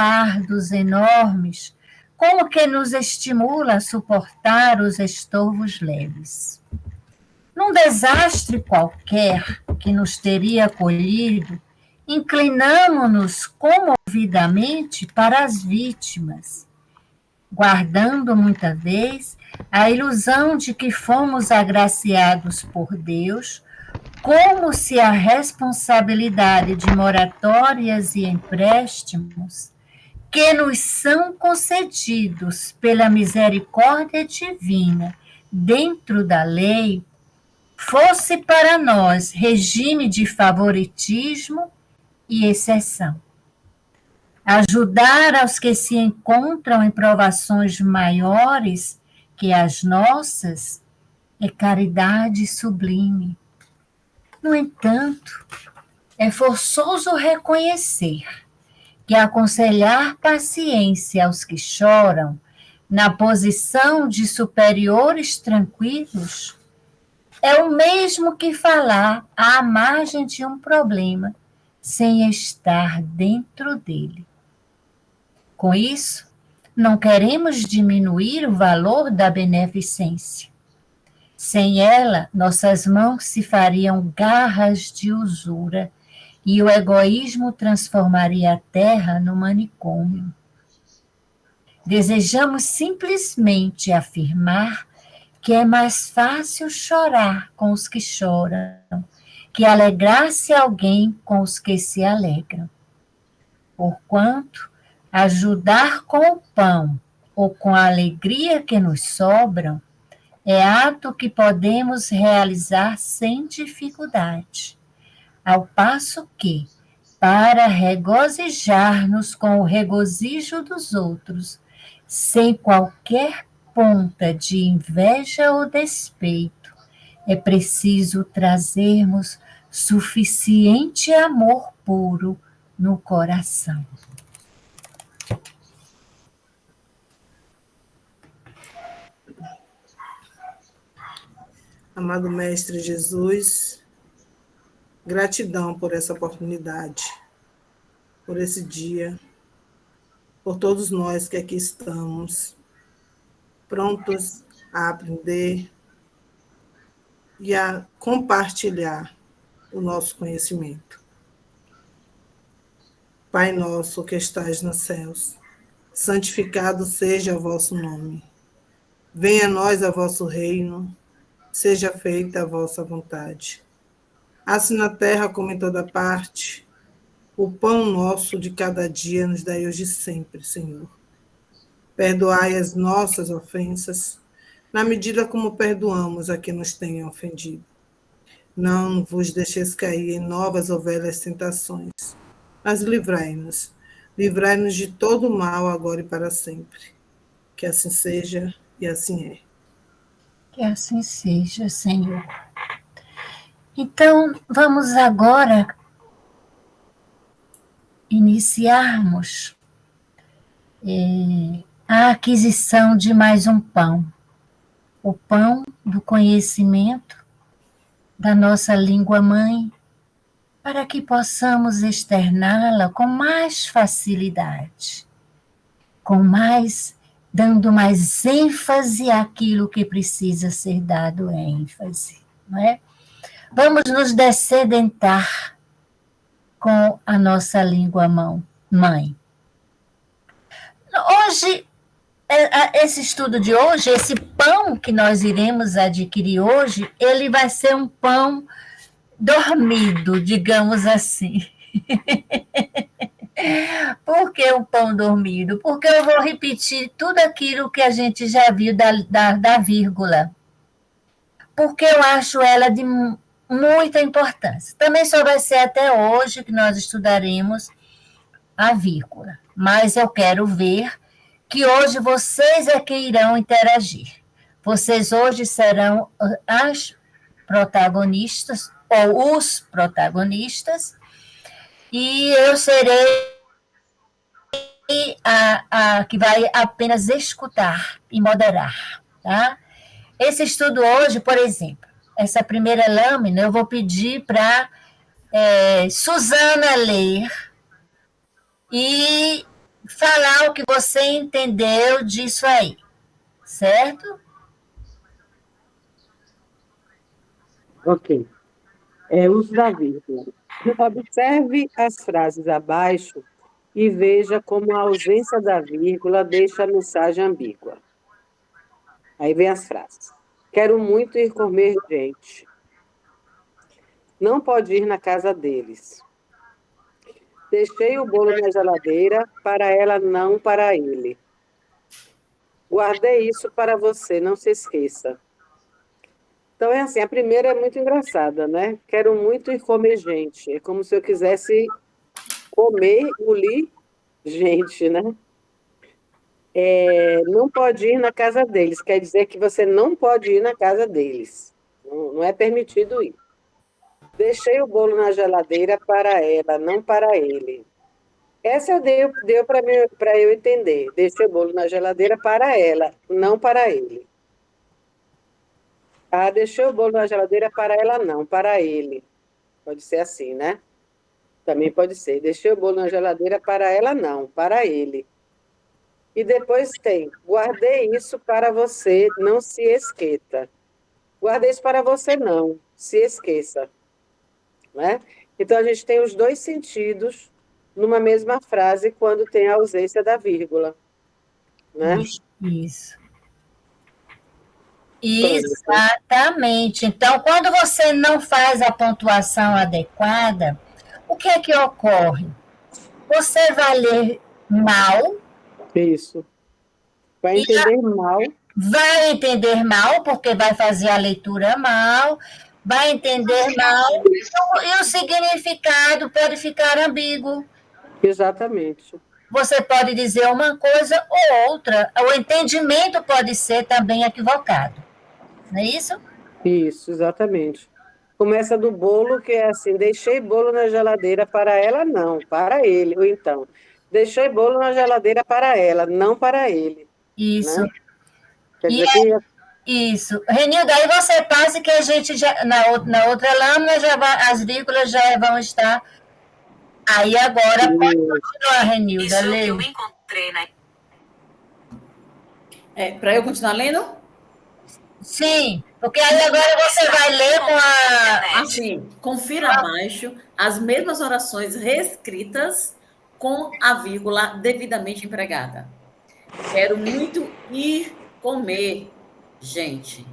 fardos enormes, como que nos estimula a suportar os estorvos leves. Num desastre qualquer que nos teria acolhido, inclinamo-nos comovidamente para as vítimas, guardando muita vez a ilusão de que fomos agraciados por Deus, como se a responsabilidade de moratórias e empréstimos que nos são concedidos pela misericórdia divina dentro da lei fosse para nós regime de favoritismo e exceção. Ajudar aos que se encontram em provações maiores que as nossas é caridade sublime. No entanto, é forçoso reconhecer que aconselhar paciência aos que choram, na posição de superiores tranquilos, é o mesmo que falar à margem de um problema, sem estar dentro dele. Com isso, não queremos diminuir o valor da beneficência. Sem ela, nossas mãos se fariam garras de usura e o egoísmo transformaria a terra no manicômio. Desejamos simplesmente afirmar que é mais fácil chorar com os que choram, que alegrar-se alguém com os que se alegram. Porquanto, ajudar com o pão ou com a alegria que nos sobram é ato que podemos realizar sem dificuldade, ao passo que, para regozijar-nos com o regozijo dos outros, sem qualquer ponta de inveja ou despeito, é preciso trazermos suficiente amor puro no coração. Amado Mestre Jesus, gratidão por essa oportunidade, por esse dia, por todos nós que aqui estamos, prontos a aprender e a compartilhar o nosso conhecimento. Pai nosso que estais nos céus, santificado seja o vosso nome. Venha a nós o vosso reino, seja feita a vossa vontade. Assim na terra como em toda parte, o pão nosso de cada dia nos dai hoje e sempre, Senhor. Perdoai as nossas ofensas, na medida como perdoamos a quem nos tenha ofendido. Não vos deixeis cair em novas ou velhas tentações, mas livrai-nos. Livrai-nos de todo o mal, agora e para sempre. Que assim seja e assim é. Que assim seja, Senhor. Então, vamos agora iniciarmos a aquisição de mais um pão. O pão do conhecimento da nossa língua-mãe, para que possamos externá-la com mais facilidade, dando mais ênfase àquilo que precisa ser dado ênfase, não é? Vamos nos descedentar com a nossa língua-mãe. Hoje, esse estudo de hoje, esse pão que nós iremos adquirir hoje, ele vai ser um pão dormido, digamos assim. Por que um pão dormido? Porque eu vou repetir tudo aquilo que a gente já viu da vírgula. Porque eu acho ela de muita importância. Também só vai ser até hoje que nós estudaremos a vírgula. Mas eu quero ver que hoje vocês é que irão interagir. Vocês hoje serão as protagonistas, ou os protagonistas, e eu serei a que vai apenas escutar e moderar, tá? Esse estudo hoje, por exemplo, essa primeira lâmina, eu vou pedir para Suzana ler e falar o que você entendeu disso aí, certo? Ok. Uso da vírgula. Observe as frases abaixo e veja como a ausência da vírgula deixa a mensagem ambígua. Aí vem as frases. Quero muito ir comer gente. Não pode ir na casa deles. Deixei o bolo na geladeira para ela, não para ele. Guardei isso para você, não se esqueça. Então é assim, a primeira é muito engraçada, né? Quero muito ir comer gente. É como se eu quisesse comer, engolir gente, né? Não pode ir na casa deles, quer dizer que você não pode ir na casa deles. Não é permitido ir. Deixei o bolo na geladeira para ela, não para ele. Essa deu para eu entender. Deixei o bolo na geladeira para ela, não para ele. Ah, deixei o bolo na geladeira para ela, não, para ele. Pode ser assim, né? Também pode ser. Deixei o bolo na geladeira para ela, não, para ele. E depois tem, guardei isso para você, não se esqueça. Guardei isso para você, não se esqueça. Né? Então, a gente tem os dois sentidos numa mesma frase quando tem a ausência da vírgula. Né? Isso. Exatamente. Então, quando você não faz a pontuação adequada, o que é que ocorre? Você vai ler mal. Isso. Vai entender mal. Vai entender mal, porque vai fazer a leitura mal, vai entender mal, e o significado pode ficar ambíguo. Exatamente. Você pode dizer uma coisa ou outra, o entendimento pode ser também equivocado. Não é isso? Isso, exatamente. Começa do bolo, que é assim, deixei bolo na geladeira para ela, não, para ele. Ou então, deixei bolo na geladeira para ela, não para ele. Isso. Né? Quer dizer que... Isso. Renilda, aí você passa que a gente já, na outra lâmina, as vírgulas já vão estar. Aí agora pode continuar, Renilda. Isso que eu encontrei, né? Para eu continuar lendo? Sim, porque aí agora você vai ler com a... Assim, confira abaixo as mesmas orações reescritas com a vírgula devidamente empregada. Quero muito ir comer, gente.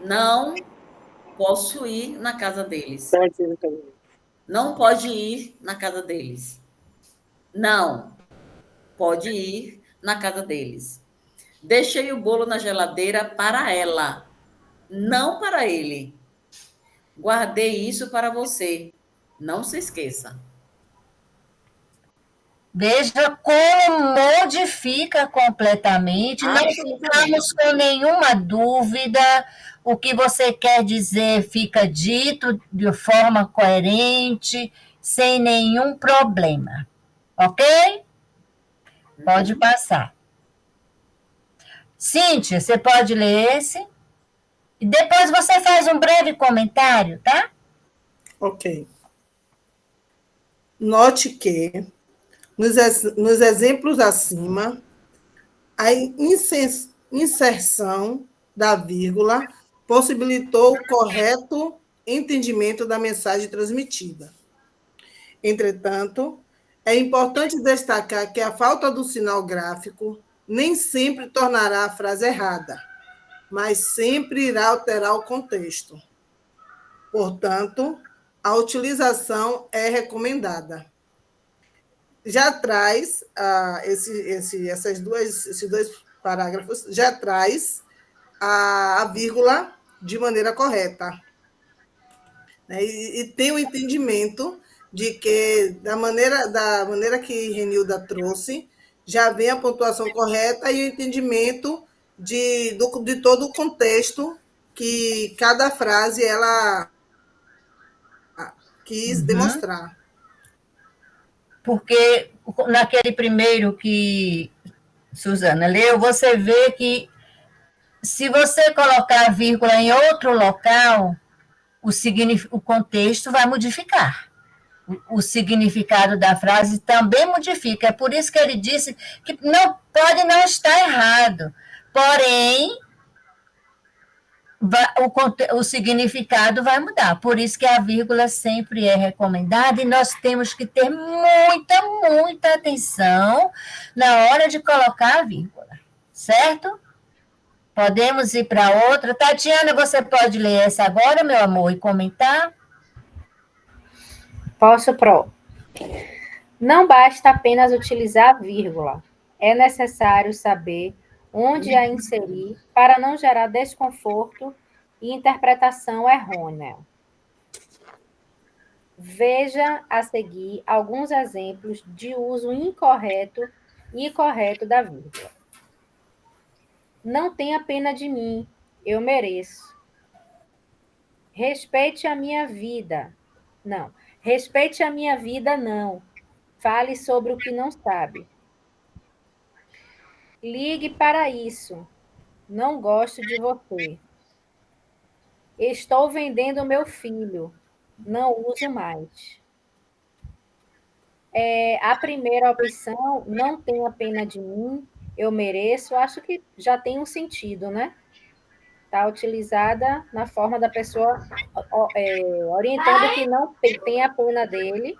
Não posso ir na casa deles. Não pode ir na casa deles. Não pode ir na casa deles. Deixei o bolo na geladeira para ela, não para ele. Guardei isso para você. Não se esqueça. Veja como modifica completamente. Não ficamos com nenhuma dúvida. O que você quer dizer fica dito de forma coerente, sem nenhum problema. Ok? Pode passar. Cíntia, você pode ler esse? E depois você faz um breve comentário, tá? Ok. Note que, nos exemplos acima, a inserção da vírgula possibilitou o correto entendimento da mensagem transmitida. Entretanto, é importante destacar que a falta do sinal gráfico nem sempre tornará a frase errada, mas sempre irá alterar o contexto. Portanto, a utilização é recomendada. Já traz, esses dois parágrafos, já traz a vírgula de maneira correta. Né? E tem o entendimento de que, da maneira que Renilda trouxe, já vem a pontuação correta e o entendimento de todo o contexto que cada frase ela quis demonstrar. Porque naquele primeiro que Suzana leu, você vê que se você colocar a vírgula em outro local, o contexto vai modificar. o significado da frase também modifica. É por isso que ele disse que não pode não estar errado, porém o significado vai mudar. Por isso que a vírgula sempre é recomendada e nós temos que ter muita, muita atenção na hora de colocar a vírgula, certo? Podemos ir para outra. Tatiana, você pode ler essa agora, meu amor, e comentar? Posso, Pro. Não basta apenas utilizar a vírgula. É necessário saber onde a inserir para não gerar desconforto e interpretação errônea. Veja a seguir alguns exemplos de uso incorreto e correto da vírgula. Não tenha pena de mim, eu mereço. Respeite a minha vida. Não. Respeite a minha vida, não. Fale sobre o que não sabe. Ligue para isso. Não gosto de você. Estou vendendo meu filho. Não uso mais. A primeira opção, não tenha pena de mim, eu mereço, acho que já tem um sentido, né? Está utilizada na forma da pessoa orientando que não tenha pena dele,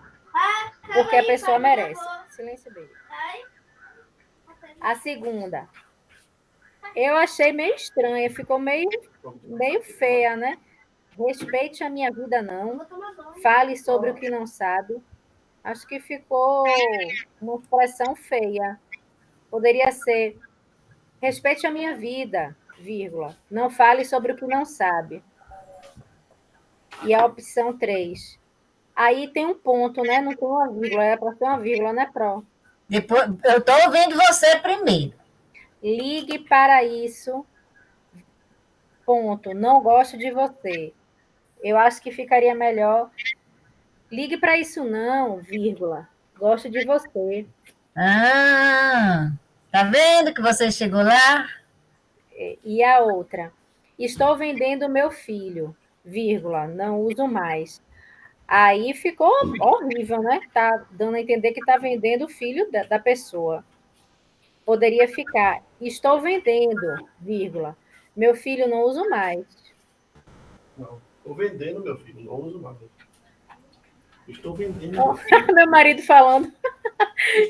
porque a pessoa merece. Silêncio dele. A segunda, eu achei meio estranha, ficou meio feia, né? Respeite a minha vida, não. Fale sobre o que não sabe. Acho que ficou uma expressão feia. Poderia ser, respeite a minha vida, vírgula. Não fale sobre o que não sabe. E a opção 3. Aí tem um ponto, né? Não tem uma vírgula. É para ter uma vírgula, né, Pro? Depois, eu estou ouvindo você primeiro. Ligue para isso. Ponto. Não gosto de você. Eu acho que ficaria melhor. Ligue para isso não, vírgula. Gosto de você. Ah, tá vendo que você chegou lá? E a outra. Estou vendendo meu filho, vírgula. Não uso mais. Aí ficou horrível, né? Tá dando a entender que está vendendo o filho da pessoa. Poderia ficar, estou vendendo, vírgula. Meu filho não uso mais. Não, estou vendendo meu filho, não uso mais. Estou vendendo meu filho. Meu marido falando.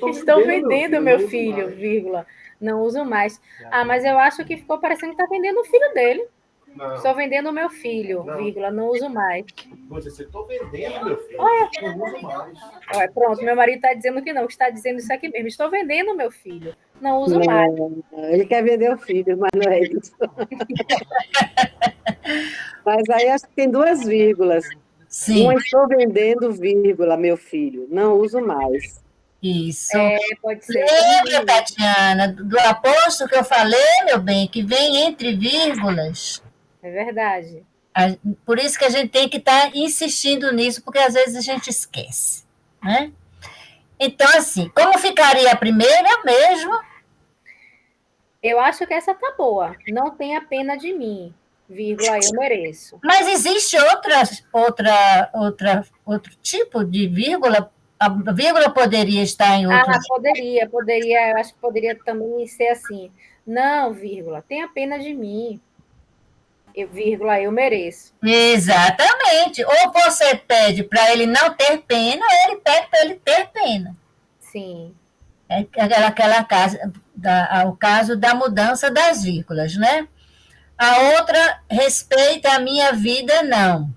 Estou vendendo meu filho, vírgula. Não uso mais. Ah, mas eu acho que ficou parecendo que está vendendo o filho dele. Não. Estou vendendo o meu filho, não. Vírgula, não uso mais. Você estou vendendo meu filho, não uso mais. Olha, pronto, meu marido está dizendo que não, que está dizendo isso aqui mesmo. Estou vendendo meu filho, não uso mais. Ele quer vender o filho, mas não é isso. Mas aí acho que tem 2 vírgulas. Sim. Uma, estou vendendo, vírgula, meu filho, não uso mais. Isso. Pode ser. Lembra, Tatiana, do aposto que eu falei, meu bem, que vem entre vírgulas. É verdade. Por isso que a gente tem que estar insistindo nisso, porque às vezes a gente esquece, né? Então, assim, como ficaria a primeira mesmo? Eu acho que essa tá boa. Não tenha pena de mim, vírgula, eu mereço. Mas existe outro tipo de vírgula? A vírgula poderia estar em outro... poderia. Eu acho que poderia também ser assim. Não, vírgula, tenha pena de mim. Vírgula, eu mereço. Exatamente. Ou você pede para ele não ter pena, ou ele pede para ele ter pena. Sim. É o caso da mudança das vírgulas, né? A outra, respeita a minha vida, não.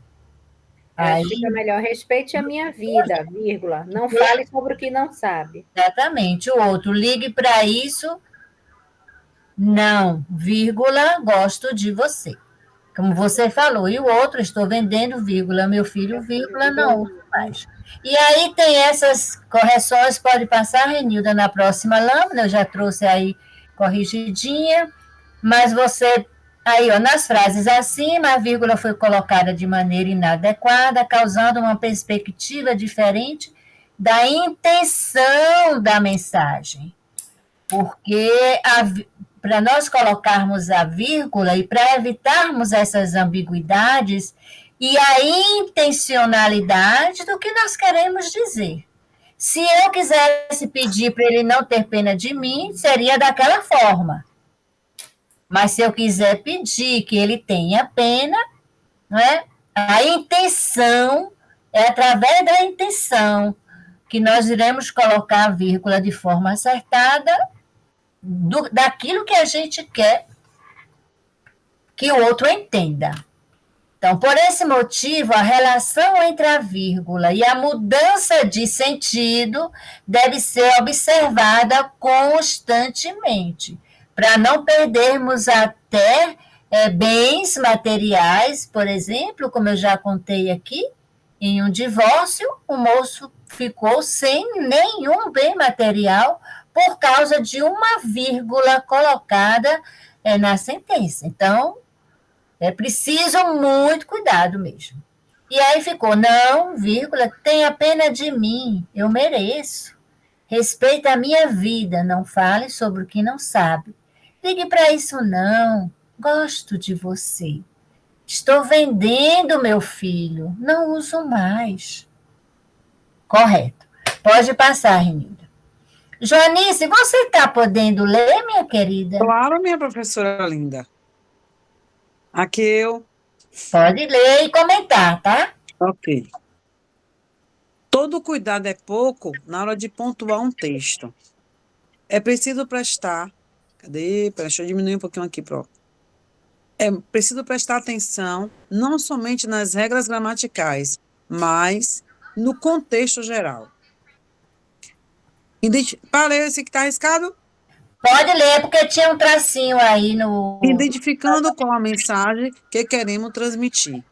Aí fica melhor, respeite a minha vida, vírgula. Não fale sobre o que não sabe. Exatamente. O outro, ligue para isso, não, vírgula, gosto de você. Como você falou. E o outro, estou vendendo, vírgula, meu filho, vírgula, não mais. E aí tem essas correções, pode passar, Renilda, na próxima lâmina, eu já trouxe aí corrigidinha, mas você, aí, ó, nas frases acima, a vírgula foi colocada de maneira inadequada, causando uma perspectiva diferente da intenção da mensagem. Porque para nós colocarmos a vírgula e para evitarmos essas ambiguidades, e a intencionalidade do que nós queremos dizer. Se eu quisesse pedir para ele não ter pena de mim, seria daquela forma. Mas se eu quiser pedir que ele tenha pena, não é? A intenção, é através da intenção que nós iremos colocar a vírgula de forma acertada daquilo que a gente quer que o outro entenda. Então, por esse motivo, a relação entre a vírgula e a mudança de sentido deve ser observada constantemente, para não perdermos até bens materiais, por exemplo, como eu já contei aqui, em um divórcio, o moço ficou sem nenhum bem material por causa de uma vírgula colocada na sentença. Então, é preciso muito cuidado mesmo. E aí ficou, não, vírgula, tenha pena de mim, eu mereço. Respeita a minha vida, não fale sobre o que não sabe. Ligue para isso não, gosto de você. Estou vendendo meu filho, não uso mais. Correto. Pode passar, Renilda. Joanice, você está podendo ler, minha querida? Claro, minha professora linda. Aqui eu. Pode ler e comentar, tá? Ok. Todo cuidado é pouco na hora de pontuar um texto. É preciso prestar. Cadê? Deixa eu diminuir um pouquinho aqui, pronto. É preciso prestar atenção não somente nas regras gramaticais, mas no contexto geral. Para esse que está arriscado? Pode ler, porque tinha um tracinho aí no... Identificando qual a mensagem que queremos transmitir.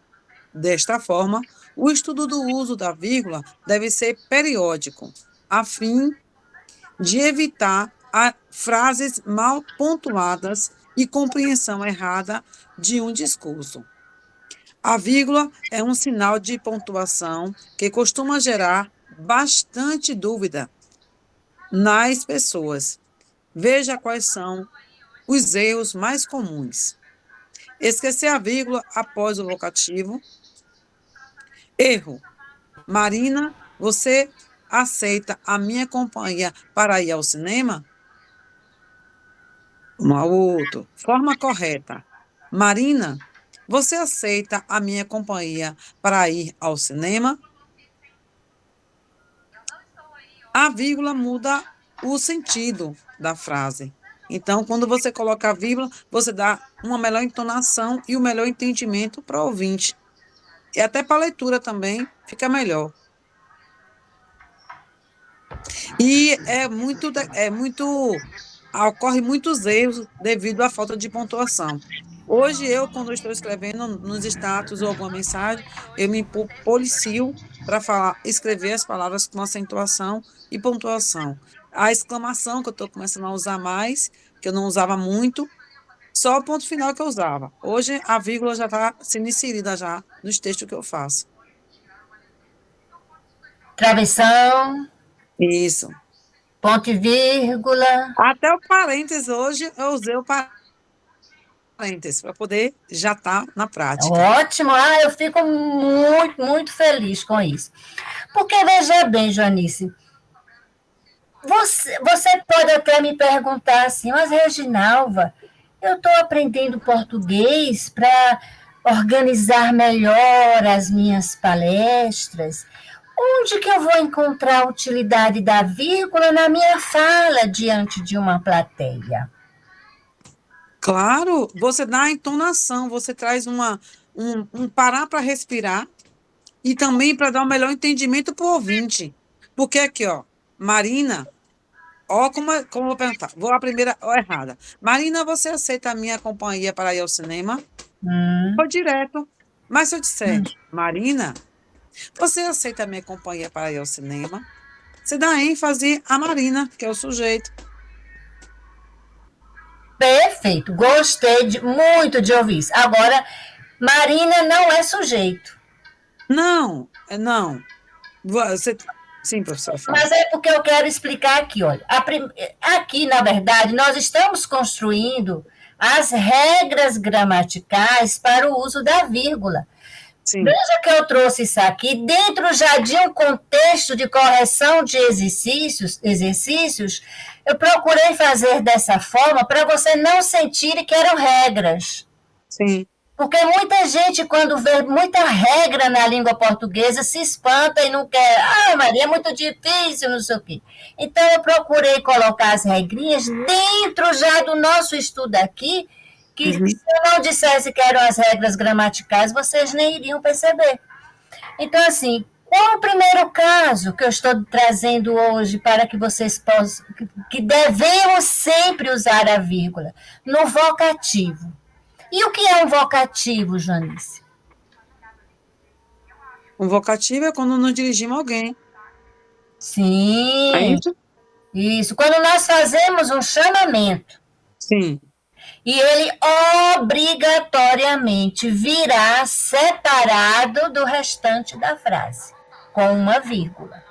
Desta forma, o estudo do uso da vírgula deve ser periódico, a fim de evitar frases mal pontuadas e compreensão errada de um discurso. A vírgula é um sinal de pontuação que costuma gerar bastante dúvida nas pessoas. Veja quais são os erros mais comuns. Esquecer a vírgula após o vocativo. Erro. Marina, você aceita a minha companhia para ir ao cinema? Outro. Forma correta. Marina, você aceita a minha companhia para ir ao cinema? A vírgula muda o sentido da frase. Então, quando você coloca a vírgula, você dá uma melhor entonação e um melhor entendimento para o ouvinte. E até para a leitura também fica melhor. E ocorre muitos erros devido à falta de pontuação. Hoje, quando estou escrevendo nos status ou alguma mensagem, eu me policio para escrever as palavras com acentuação e pontuação. A exclamação, que eu estou começando a usar mais, que eu não usava muito, só o ponto final que eu usava. Hoje, a vírgula já está sendo inserida já nos textos que eu faço. Travessão. Isso. Ponto e vírgula. Até o parênteses, hoje, eu usei o parênteses, para poder já estar na prática. Ótimo. Eu fico muito, muito feliz com isso. Porque, veja bem, Joanice, você pode até me perguntar assim, mas, Reginalva, eu estou aprendendo português para organizar melhor as minhas palestras. Onde que eu vou encontrar a utilidade da vírgula na minha fala diante de uma plateia? Claro, você dá a entonação, você traz um parar para respirar e também para dar um melhor entendimento para o ouvinte. Porque aqui, Marina, como eu vou perguntar, vou a primeira errada. Marina, você aceita a minha companhia para ir ao cinema? Foi direto. Mas se eu disser, Marina, você aceita a minha companhia para ir ao cinema? Você dá ênfase a Marina, que é o sujeito. Perfeito, gostei muito de ouvir isso. Agora, Marina não é sujeito. Não. Sim, professora. Mas é porque eu quero explicar aqui, olha. Aqui, na verdade, nós estamos construindo as regras gramaticais para o uso da vírgula. Sim. Veja que eu trouxe isso aqui dentro já de um contexto de correção de exercícios, eu procurei fazer dessa forma para você não sentir que eram regras. Sim. Porque muita gente, quando vê muita regra na língua portuguesa, se espanta e não quer. Ah, Maria, é muito difícil, não sei o quê. Então, eu procurei colocar as regrinhas dentro já do nosso estudo aqui, que se eu não dissesse que eram as regras gramaticais, vocês nem iriam perceber. Então, assim, qual o primeiro caso que eu estou trazendo hoje para que vocês possam... que devemos sempre usar a vírgula? No vocativo. E o que é um vocativo, Janice? Um vocativo é quando nos dirigimos a alguém. Sim. É isso? Isso. Quando nós fazemos um chamamento. Sim. E ele obrigatoriamente virá separado do restante da frase, com uma vírgula.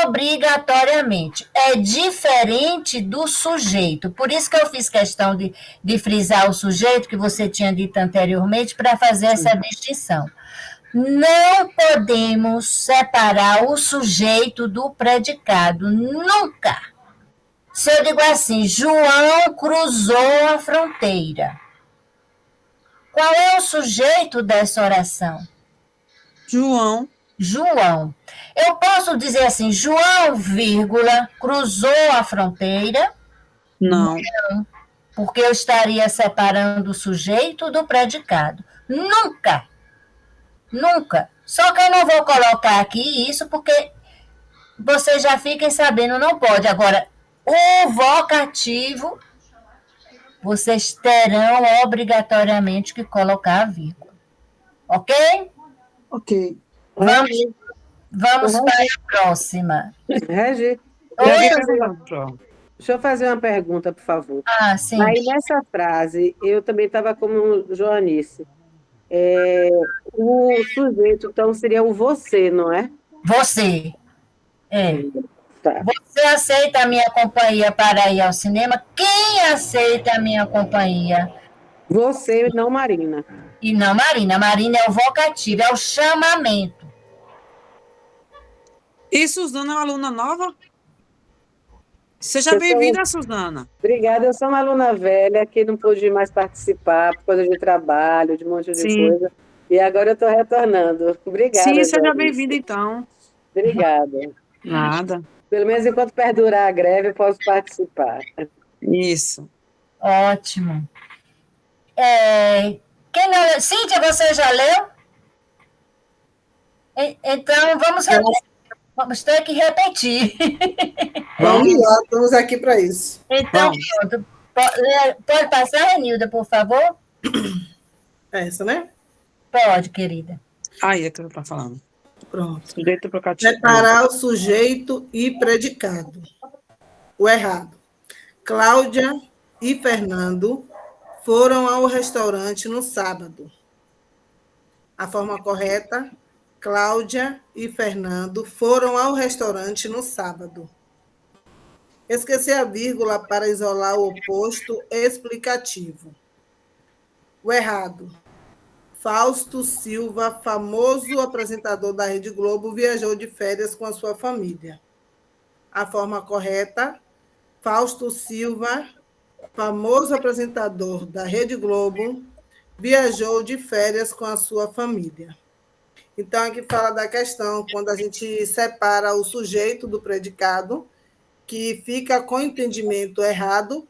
Obrigatoriamente. É diferente do sujeito. Por isso que eu fiz questão de frisar o sujeito que você tinha dito anteriormente, para fazer essa distinção. Não podemos separar o sujeito do predicado. Nunca. Se eu digo assim, João cruzou a fronteira. Qual é o sujeito dessa oração? João. João. Eu posso dizer assim, João, vírgula, cruzou a fronteira? Não. Não, porque eu estaria separando o sujeito do predicado. Nunca. Nunca. Só que eu não vou colocar aqui isso porque vocês já fiquem sabendo, não pode. Agora, o vocativo, vocês terão obrigatoriamente que colocar a vírgula. Ok? Ok. Vamos para a próxima. Regi, deixa eu fazer uma pergunta, por favor. Ah, sim. Aí, nessa frase, eu também estava como Joanice. O sujeito, então, seria o você, não é? Você. É. Tá. Você aceita a minha companhia para ir ao cinema? Quem aceita a minha companhia? Você, não Marina. E não Marina. Marina é o vocativo, é o chamamento. E Suzana é uma aluna nova? Seja bem-vinda, Suzana. Obrigada, eu sou uma aluna velha que não pude mais participar por causa de trabalho, de um monte de coisa. E agora eu estou retornando. Obrigada. Sim, seja bem-vinda, então. Obrigada. Nada. Pelo menos enquanto perdurar a greve, eu posso participar. Isso. Ótimo. Quem não leu? Cíntia, você já leu? Então, vamos ter que repetir. Vamos lá, estamos aqui para isso. Então, pronto. Pode passar, Renilda, por favor? Essa, né? Pode, querida. Aí é que eu estou falando. Pronto. Sujeito procativo. Separar o sujeito e predicado. O errado. Cláudia e Fernando foram ao restaurante no sábado. A forma correta, Cláudia e Fernando foram ao restaurante no sábado. Esquecer a vírgula para isolar o oposto explicativo. O errado. Fausto Silva, famoso apresentador da Rede Globo, viajou de férias com a sua família. A forma correta, Fausto Silva, famoso apresentador da Rede Globo, viajou de férias com a sua família. Então, aqui fala da questão, quando a gente separa o sujeito do predicado, que fica com entendimento errado,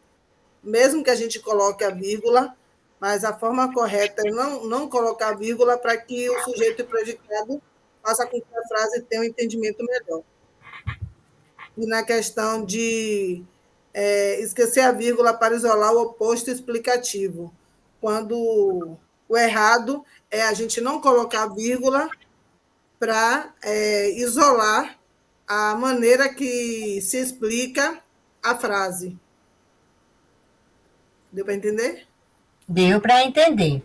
mesmo que a gente coloque a vírgula, mas a forma correta é não colocar a vírgula para que o sujeito e o predicado faça com que a frase tenha um entendimento melhor. E na questão de esquecer a vírgula para isolar o oposto explicativo, quando o errado é a gente não colocar a vírgula para isolar a maneira que se explica a frase. Deu para entender? Deu para entender.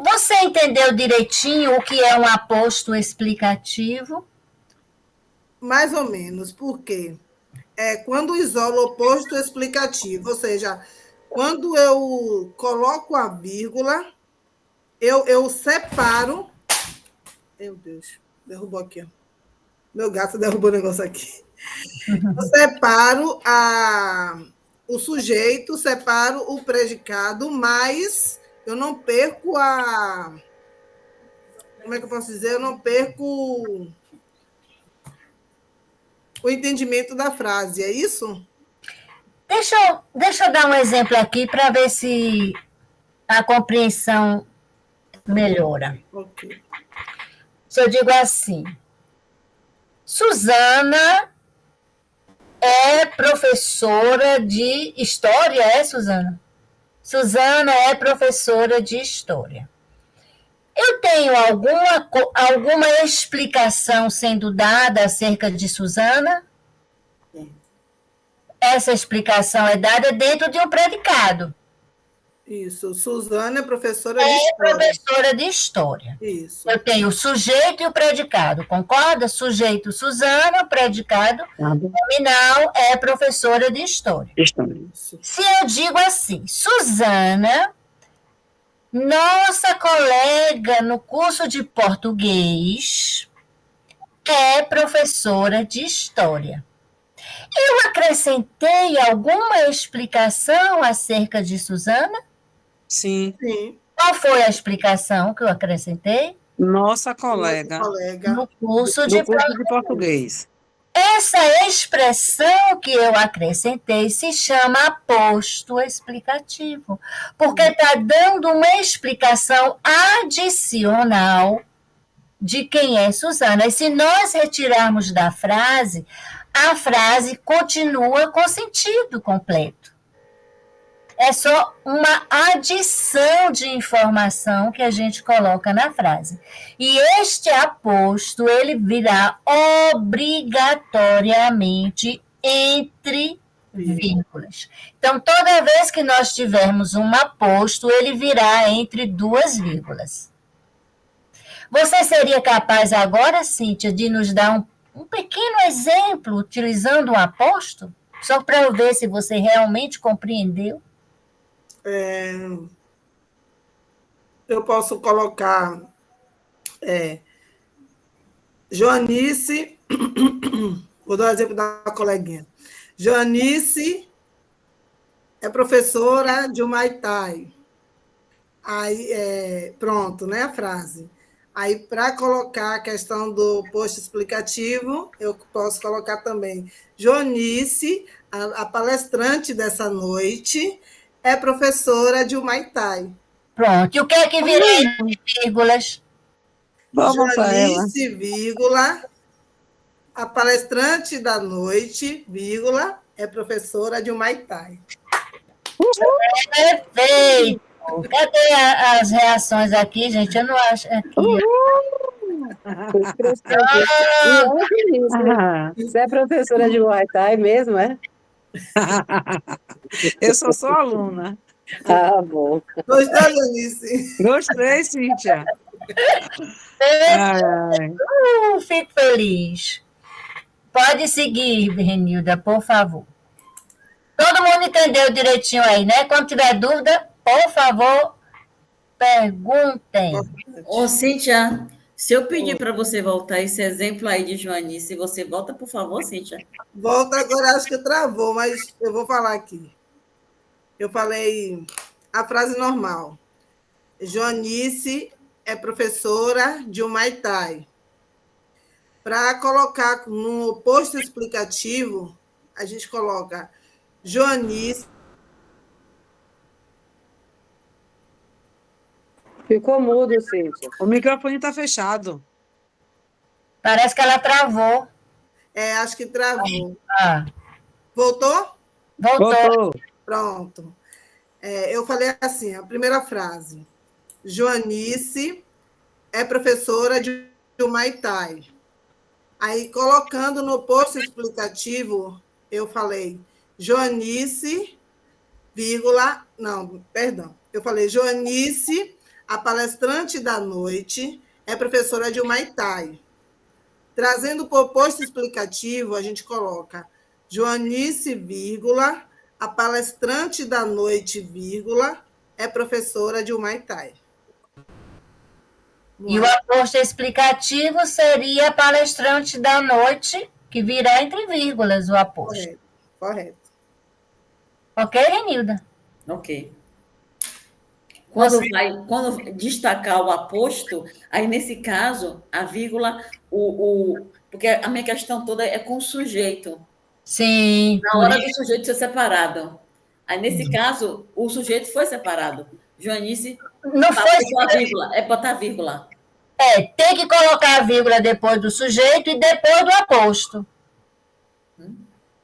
Você entendeu direitinho o que é um aposto explicativo? Mais ou menos, porque quando isola o oposto explicativo, ou seja, quando eu coloco a vírgula eu separo... Meu Deus, derrubou aqui. Ó. Meu gato derrubou o negócio aqui. Eu separo o sujeito, separo o predicado, mas eu não perco a... Como é que eu posso dizer? Eu não perco o entendimento da frase, é isso? Deixa eu dar um exemplo aqui para ver se a compreensão melhora. Ok. Se eu digo assim, Suzana é professora de história, é, Suzana? Suzana é professora de história. Eu tenho alguma explicação sendo dada acerca de Suzana? Essa explicação é dada dentro de um predicado. Isso. Suzana é professora de história. Professora de história. Isso. Eu tenho o sujeito e o predicado, concorda? Sujeito Suzana, predicado nominal é professora de história. Isso. Se eu digo assim, Suzana, nossa colega no curso de português, é professora de história. Eu acrescentei alguma explicação acerca de Suzana? Sim. Sim. Qual foi a explicação que eu acrescentei? Nossa colega. No curso de português. Essa expressão que eu acrescentei se chama aposto explicativo, porque está dando uma explicação adicional de quem é Suzana. E se nós retirarmos da frase, a frase continua com sentido completo. É só uma adição de informação que a gente coloca na frase. E este aposto, ele virá obrigatoriamente entre vírgulas. Então, toda vez que nós tivermos um aposto, ele virá entre duas vírgulas. Você seria capaz agora, Cíntia, de nos dar um pequeno exemplo utilizando um aposto? Só para eu ver se você realmente compreendeu. Eu posso colocar Joanice, vou dar o exemplo da coleguinha. Joanice é professora de Muay Thai. Aí, pronto, né, a frase. Aí, para colocar a questão do posto explicativo, eu posso colocar também Joanice, a palestrante dessa noite, é professora de Muay Thai. Pronto. E o que é que virá entre vírgulas? Vamos para ela. Joanice, vírgula, a palestrante da noite, vírgula, é professora de Muay Thai. Perfeito. Cadê as reações aqui, gente? Eu não acho. Aqui. Você é professora de Muay Thai mesmo, é? Eu sou aluna. Ah, bom. Gostou, Joanice? Gostei, Cíntia. Fico feliz. Pode seguir, Renilda, por favor. Todo mundo entendeu direitinho aí, né? Quando tiver dúvida, por favor, perguntem. Ô, Cíntia, se eu pedir para você voltar esse exemplo aí de Joanice, você volta, por favor, Cíntia? Volta agora, acho que travou, mas eu vou falar aqui. Eu falei a frase normal. Joanice é professora de Muay Thai. Para colocar no posto explicativo, a gente coloca Joanice. Ficou mudo, Cíntia. O microfone está fechado. Parece que ela travou. Acho que travou. Ah. Voltou? Voltou. Pronto. Eu falei assim, a primeira frase. Joanice é professora de Muay Thai. Aí, colocando no posto explicativo, eu falei Joanice, vírgula... Não, perdão. Eu falei Joanice, a palestrante da noite, é professora de Muay Thai. Trazendo para o posto explicativo, a gente coloca Joanice, vírgula, a palestrante da noite, vírgula, é professora de Muay Thai. E o aposto explicativo seria palestrante da noite, que virá entre vírgulas o aposto. Correto. Ok, Renilda? Ok. Quando destacar o aposto, aí nesse caso, a vírgula, porque a minha questão toda é com o sujeito. Sim. Na hora do sujeito ser separado. Aí, nesse caso, o sujeito foi separado. Joanice, não foi a vírgula, é botar vírgula. Tem que colocar a vírgula depois do sujeito e depois do aposto.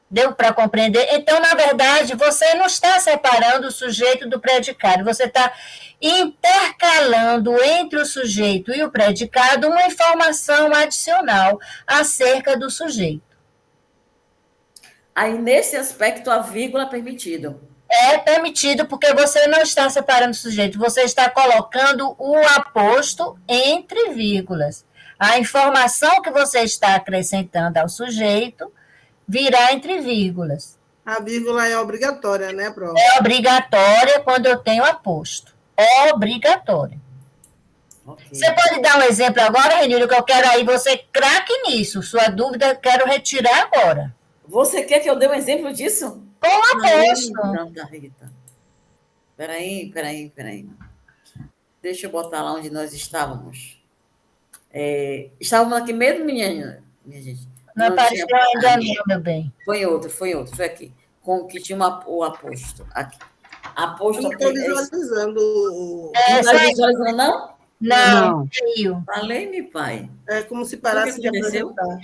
Deu para compreender? Então, na verdade, você não está separando o sujeito do predicado, você está intercalando entre o sujeito e o predicado uma informação adicional acerca do sujeito. Aí, nesse aspecto, a vírgula é permitido. É permitido porque você não está separando o sujeito, você está colocando o aposto entre vírgulas. A informação que você está acrescentando ao sujeito virá entre vírgulas. A vírgula é obrigatória, né, Pro? É obrigatória quando eu tenho aposto. Obrigatória. Okay. Você pode dar um exemplo agora, Renildo, que eu quero aí você craque nisso. Sua dúvida eu quero retirar agora. Você quer que eu dê um exemplo disso? Com aposto. Não, Rita. Peraí. Deixa eu botar lá onde nós estávamos. Estávamos aqui mesmo, minha gente? Não apareceu ainda não, meu bem. Foi outro, foi aqui. Com que tinha o aposto. Aqui. Aposto aqui. Estou visualizando. Não está visualizando, não? Não. Falei-me, pai. É como se parasse de apresentar.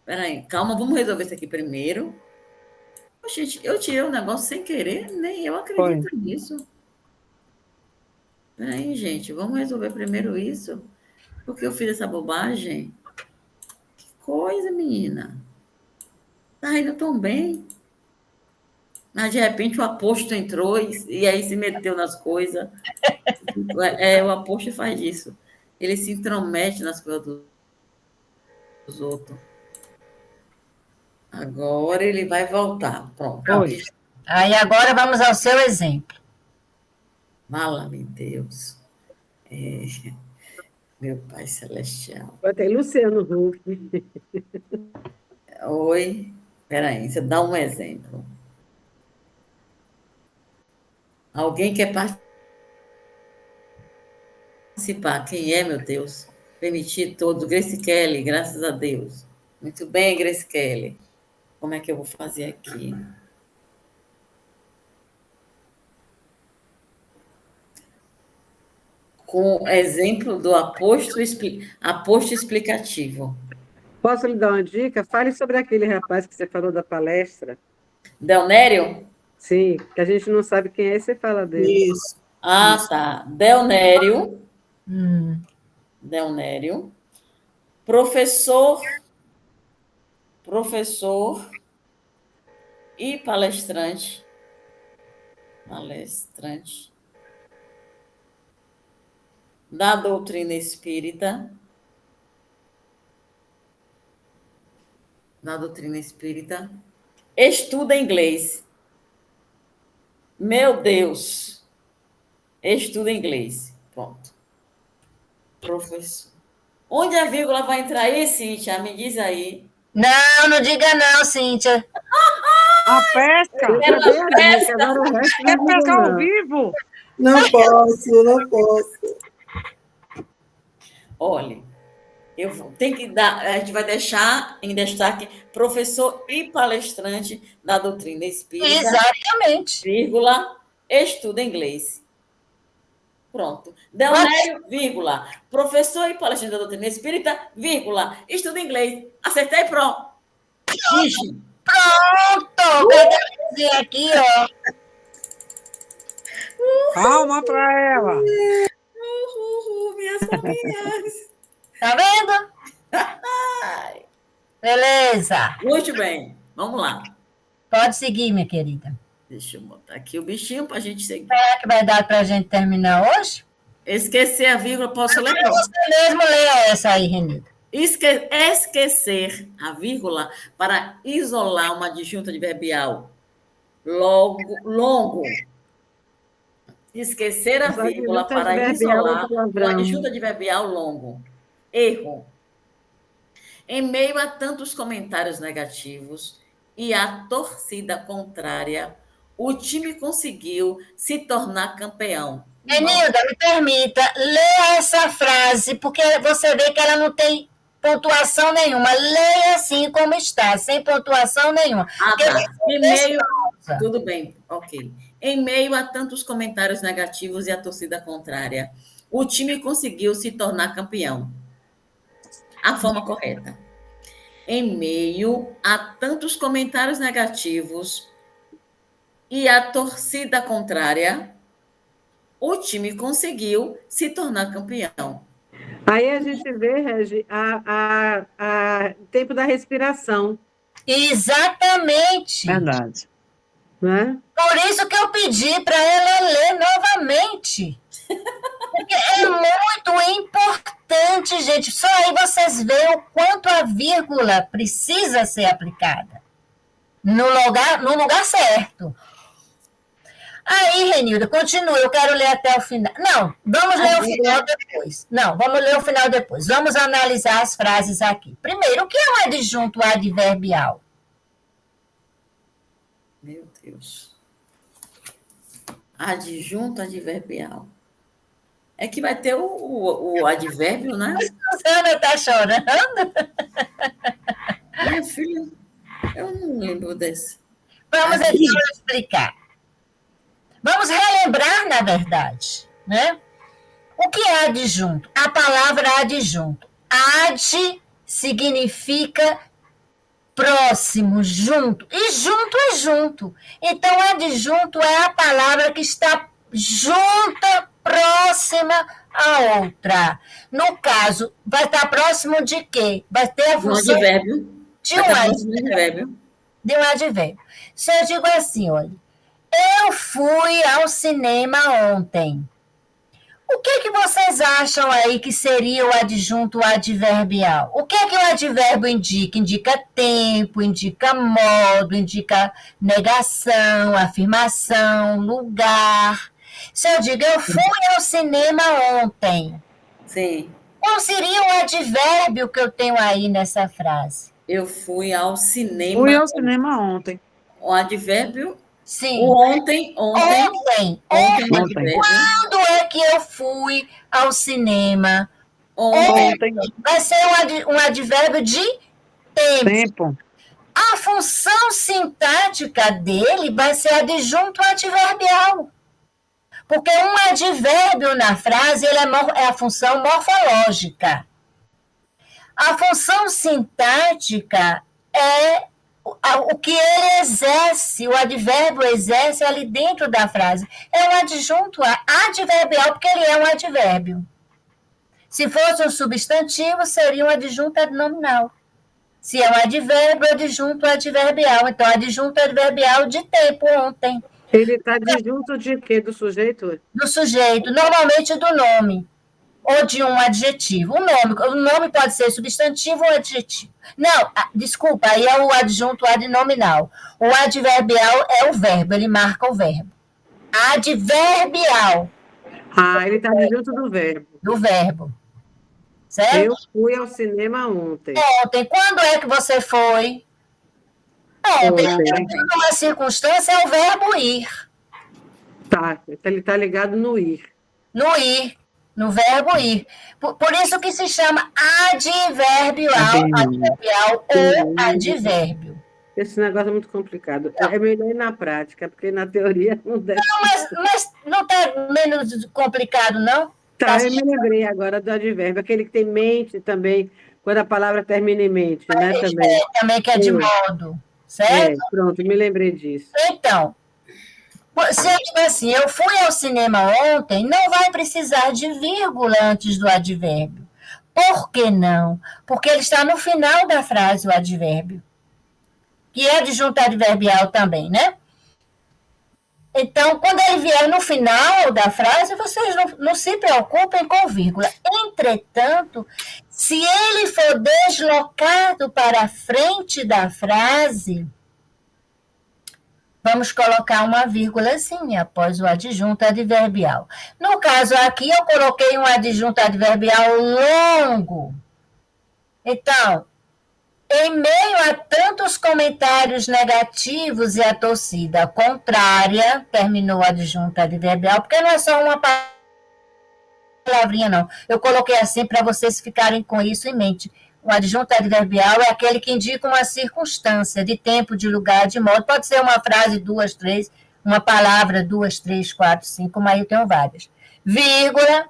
Peraí, calma, vamos resolver isso aqui primeiro. Gente, eu tirei um negócio sem querer, nem eu acredito nisso. Peraí, gente, vamos resolver primeiro isso. Por que eu fiz essa bobagem? Que coisa, menina. Tá indo tão bem. Mas, de repente, o aposto entrou e aí se meteu nas coisas. O aposto faz isso. Ele se intromete nas coisas dos outros. Agora ele vai voltar. Pronto. Aí agora vamos ao seu exemplo. Fala-me, Deus. Meu Pai Celestial. Tem Luciano Huck. Oi. Peraí, você dá um exemplo. Alguém quer participar? Quem é, meu Deus? Permitir todos. Grace Kelly, graças a Deus. Muito bem, Grace Kelly. Como é que eu vou fazer aqui? Com exemplo do aposto explicativo. Posso lhe dar uma dica? Fale sobre aquele rapaz que você falou da palestra. Delnério? Sim, que a gente não sabe quem é e você fala dele. Isso. Tá. Delnério. Delnério. Professor e palestrante da doutrina espírita, estuda inglês. Meu Deus! Estuda inglês. Pronto. Professor. Onde a vírgula vai entrar aí, Cíntia? Me diz aí. Não diga não, Cíntia. A pesca? Quer pescar ao vivo? Não posso. Olha, tem que dar, a gente vai deixar em destaque professor e palestrante da doutrina espírita. Exatamente. Vírgula, estuda inglês. Pronto. Delnério, vírgula, professor e palestrante da doutrina espírita, vírgula, estuda inglês. Acertei, pronto. Pronto! Vou dizer aqui, ó. Palma para ela. Minhas palminhas. Tá vendo? Beleza. Muito bem. Vamos lá. Pode seguir, minha querida. Deixa eu botar aqui o bichinho para a gente seguir. Será que vai dar para a gente terminar hoje? Esquecer a vírgula, posso ler? Você mesmo lê essa aí, Renilda. Esquecer a vírgula para isolar uma adjunta adverbial longo Esquecer a Os vírgula adjuntos para adverbial isolar ou o palavrão. adjunto adverbial longo. Erro. Em meio a tantos comentários negativos e a torcida contrária, o time conseguiu se tornar campeão. Enilda, me permita, leia essa frase, porque você vê que ela não tem pontuação nenhuma. Leia assim como está, sem pontuação nenhuma. Ah, tá. Em meio... Pausa. Tudo bem, ok. Em meio a tantos comentários negativos e a torcida contrária, o time conseguiu se tornar campeão. A forma correta. Em meio a tantos comentários negativos e a torcida contrária, o time conseguiu se tornar campeão. Aí a gente vê, Regi, o tempo da respiração. Exatamente. Verdade. Né? Por isso que eu pedi para ela ler novamente. Porque é muito importante, gente. Só aí vocês veem o quanto a vírgula precisa ser aplicada no lugar certo. Aí, Renilda, continua. Eu quero ler até o final. Não, vamos ler o final depois. Não, vamos ler o final depois. Vamos analisar as frases aqui. Primeiro, o que é um adjunto adverbial? Meu Deus. Adjunto adverbial. É que vai ter o advérbio, né? A Susana está chorando? Minha filha, eu não lembro desse. Vamos então explicar. Vamos relembrar, na verdade, né? O que é adjunto? A palavra adjunto. Ad significa próximo, junto. E junto é junto. Então, adjunto é a palavra que está junta, próxima à outra. No caso, vai estar próximo de quê? Vai ter a função de um advérbio. Se eu digo assim, olha, eu fui ao cinema ontem. O que vocês acham aí que seria o adjunto adverbial? O que o advérbio indica? Indica tempo, indica modo, indica negação, afirmação, lugar. Se eu digo, eu fui ao cinema ontem. Sim. Qual seria o advérbio que eu tenho aí nessa frase? Eu fui ao cinema. Fui ao cinema ontem. O advérbio? Sim. Ontem. Ontem. Quando é que eu fui ao cinema? Ontem. Vai ser um advérbio de tempo. A função sintática dele vai ser adjunto adverbial. Porque um advérbio na frase ele é a função morfológica. A função sintática é o que ele exerce, o advérbio exerce ali dentro da frase. É um adjunto adverbial, porque ele é um advérbio. Se fosse um substantivo, seria um adjunto adnominal. Se é um advérbio, adjunto adverbial. Então, adjunto adverbial de tempo ontem. Ele está adjunto de quê? Do sujeito? Do sujeito, normalmente do nome. Ou de um adjetivo. O nome pode ser substantivo ou adjetivo. Não, desculpa, aí é o adjunto adnominal. O adverbial é o verbo, ele marca o verbo. Adverbial. Ele está adjunto do verbo. Do verbo. Certo? Eu fui ao cinema ontem. Ontem. Quando é que você foi? Ontem. Numa circunstância é o verbo ir. Tá, ele está ligado no ir. No ir. No verbo ir. Por isso que se chama adverbial ou advérbio. Esse negócio é muito complicado. É melhor ir na prática, porque na teoria não deve... Não, mas não está menos complicado, não? Tá, eu me lembrei agora do advérbio, aquele que tem mente também, quando a palavra termina em mente, né? Também que é de modo, certo? Pronto, me lembrei disso. Então, se eu digo assim, eu fui ao cinema ontem, não vai precisar de vírgula antes do advérbio. Por que não? Porque ele está no final da frase, o advérbio. Que é adjunto adverbial também, né? Então, quando ele vier no final da frase, vocês não se preocupem com vírgula. Entretanto, se ele for deslocado para a frente da frase, vamos colocar uma vírgulazinha após o adjunto adverbial. No caso aqui, eu coloquei um adjunto adverbial longo. Então, em meio a tantos comentários negativos e a torcida contrária, terminou o adjunto adverbial, porque não é só uma palavrinha, não. Eu coloquei assim para vocês ficarem com isso em mente. O adjunto adverbial é aquele que indica uma circunstância de tempo, de lugar, de modo. Pode ser uma frase, 2, 3, uma palavra, 2, 3, 4, 5, como aí eu tenho várias. Vírgula,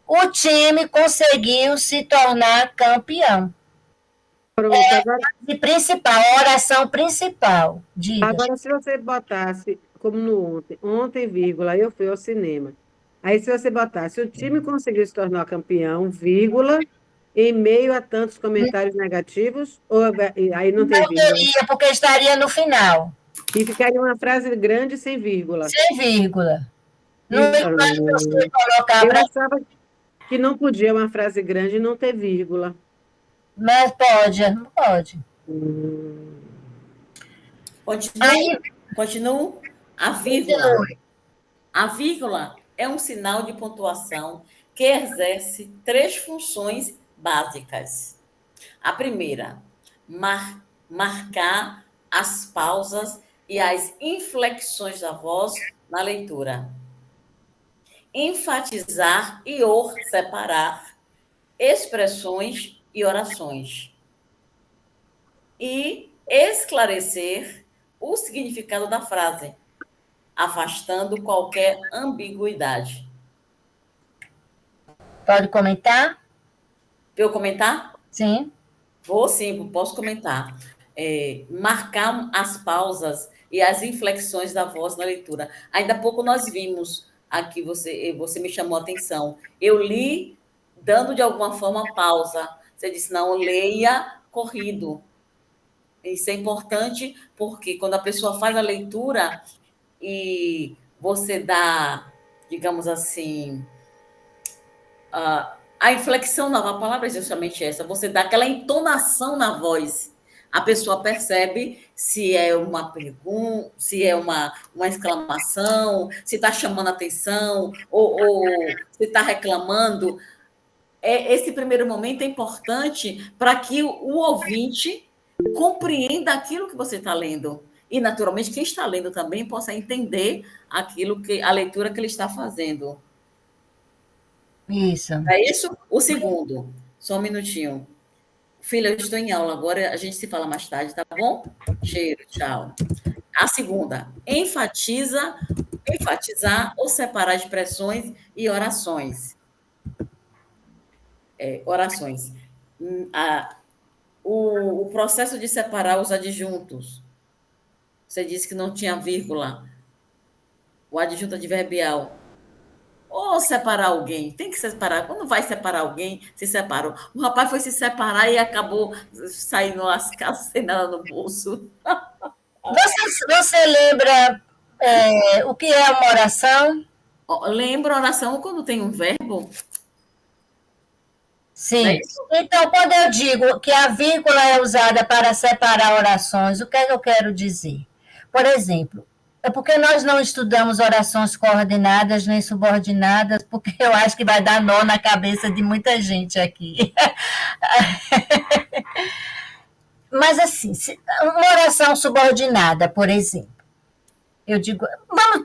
o time conseguiu se tornar campeão. Pronto, agora, Principal, a oração principal. Diga. agora, se você botasse, como no ontem, vírgula, eu fui ao cinema. Aí, se você botasse, o time conseguiu se tornar campeão, vírgula, em meio a tantos comentários negativos, ou aí não tem Não vírgula? teria, porque estaria no final. E ficaria uma frase grande sem vírgula. Sem vírgula. Não E- é mais você colocar Eu pra... achava que não podia uma frase grande e não ter vírgula. Mas pode, não pode. Continuo. A vírgula. A vírgula é um sinal de pontuação que exerce 3 funções básicas. A primeira, marcar as pausas e as inflexões da voz na leitura. Enfatizar e ou separar expressões e orações. E esclarecer o significado da frase, afastando qualquer ambiguidade. Pode comentar? Para eu comentar? Sim. Vou sim, posso comentar. Marcar as pausas e as inflexões da voz na leitura. Ainda há pouco nós vimos aqui, você me chamou a atenção. Eu li dando de alguma forma pausa. Você disse, não, leia corrido. Isso é importante porque quando a pessoa faz a leitura e você dá, digamos assim, a inflexão, não, a palavra é justamente essa, você dá aquela entonação na voz, a pessoa percebe se é uma pergunta, se é uma exclamação, se está chamando atenção, ou se está reclamando. Esse primeiro momento é importante para que o ouvinte compreenda aquilo que você está lendo. E, naturalmente, quem está lendo também possa entender a leitura que ele está fazendo. Isso. É isso? O segundo. Só um minutinho. Filha, eu estou em aula agora, a gente se fala mais tarde, tá bom? Cheiro, tchau. A segunda. Enfatizar ou separar expressões e orações. Orações. O processo de separar os adjuntos. Você disse que não tinha vírgula. O adjunto adverbial. Ou separar alguém. Tem que separar. Quando vai separar alguém, se separou. O rapaz foi se separar e acabou saindo lascado sem nada no bolso. Você lembra o que é uma oração? Lembra oração quando tem um verbo? Sim. Então, quando eu digo que a vírgula é usada para separar orações, o que é que eu quero dizer? Por exemplo, é porque nós não estudamos orações coordenadas nem subordinadas, porque eu acho que vai dar nó na cabeça de muita gente aqui. Mas, assim, uma oração subordinada, por exemplo, eu digo,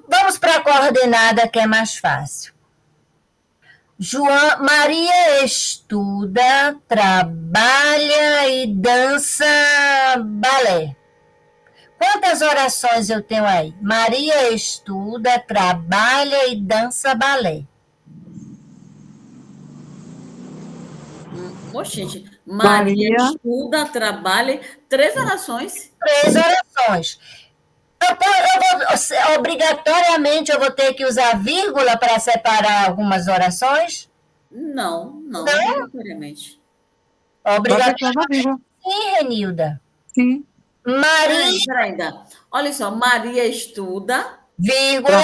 vamos para a coordenada, que é mais fácil. Maria estuda, trabalha e dança balé. Quantas orações eu tenho aí? Maria estuda, trabalha e dança balé. Gente, Maria estuda, trabalha, 3 orações. 3 orações. Obrigatoriamente eu vou ter que usar vírgula para separar algumas orações? Não obrigatoriamente. Obrigatoriamente. Sim, Renilda. Sim. Maria. Ainda. Olha só, Maria estuda, vírgula,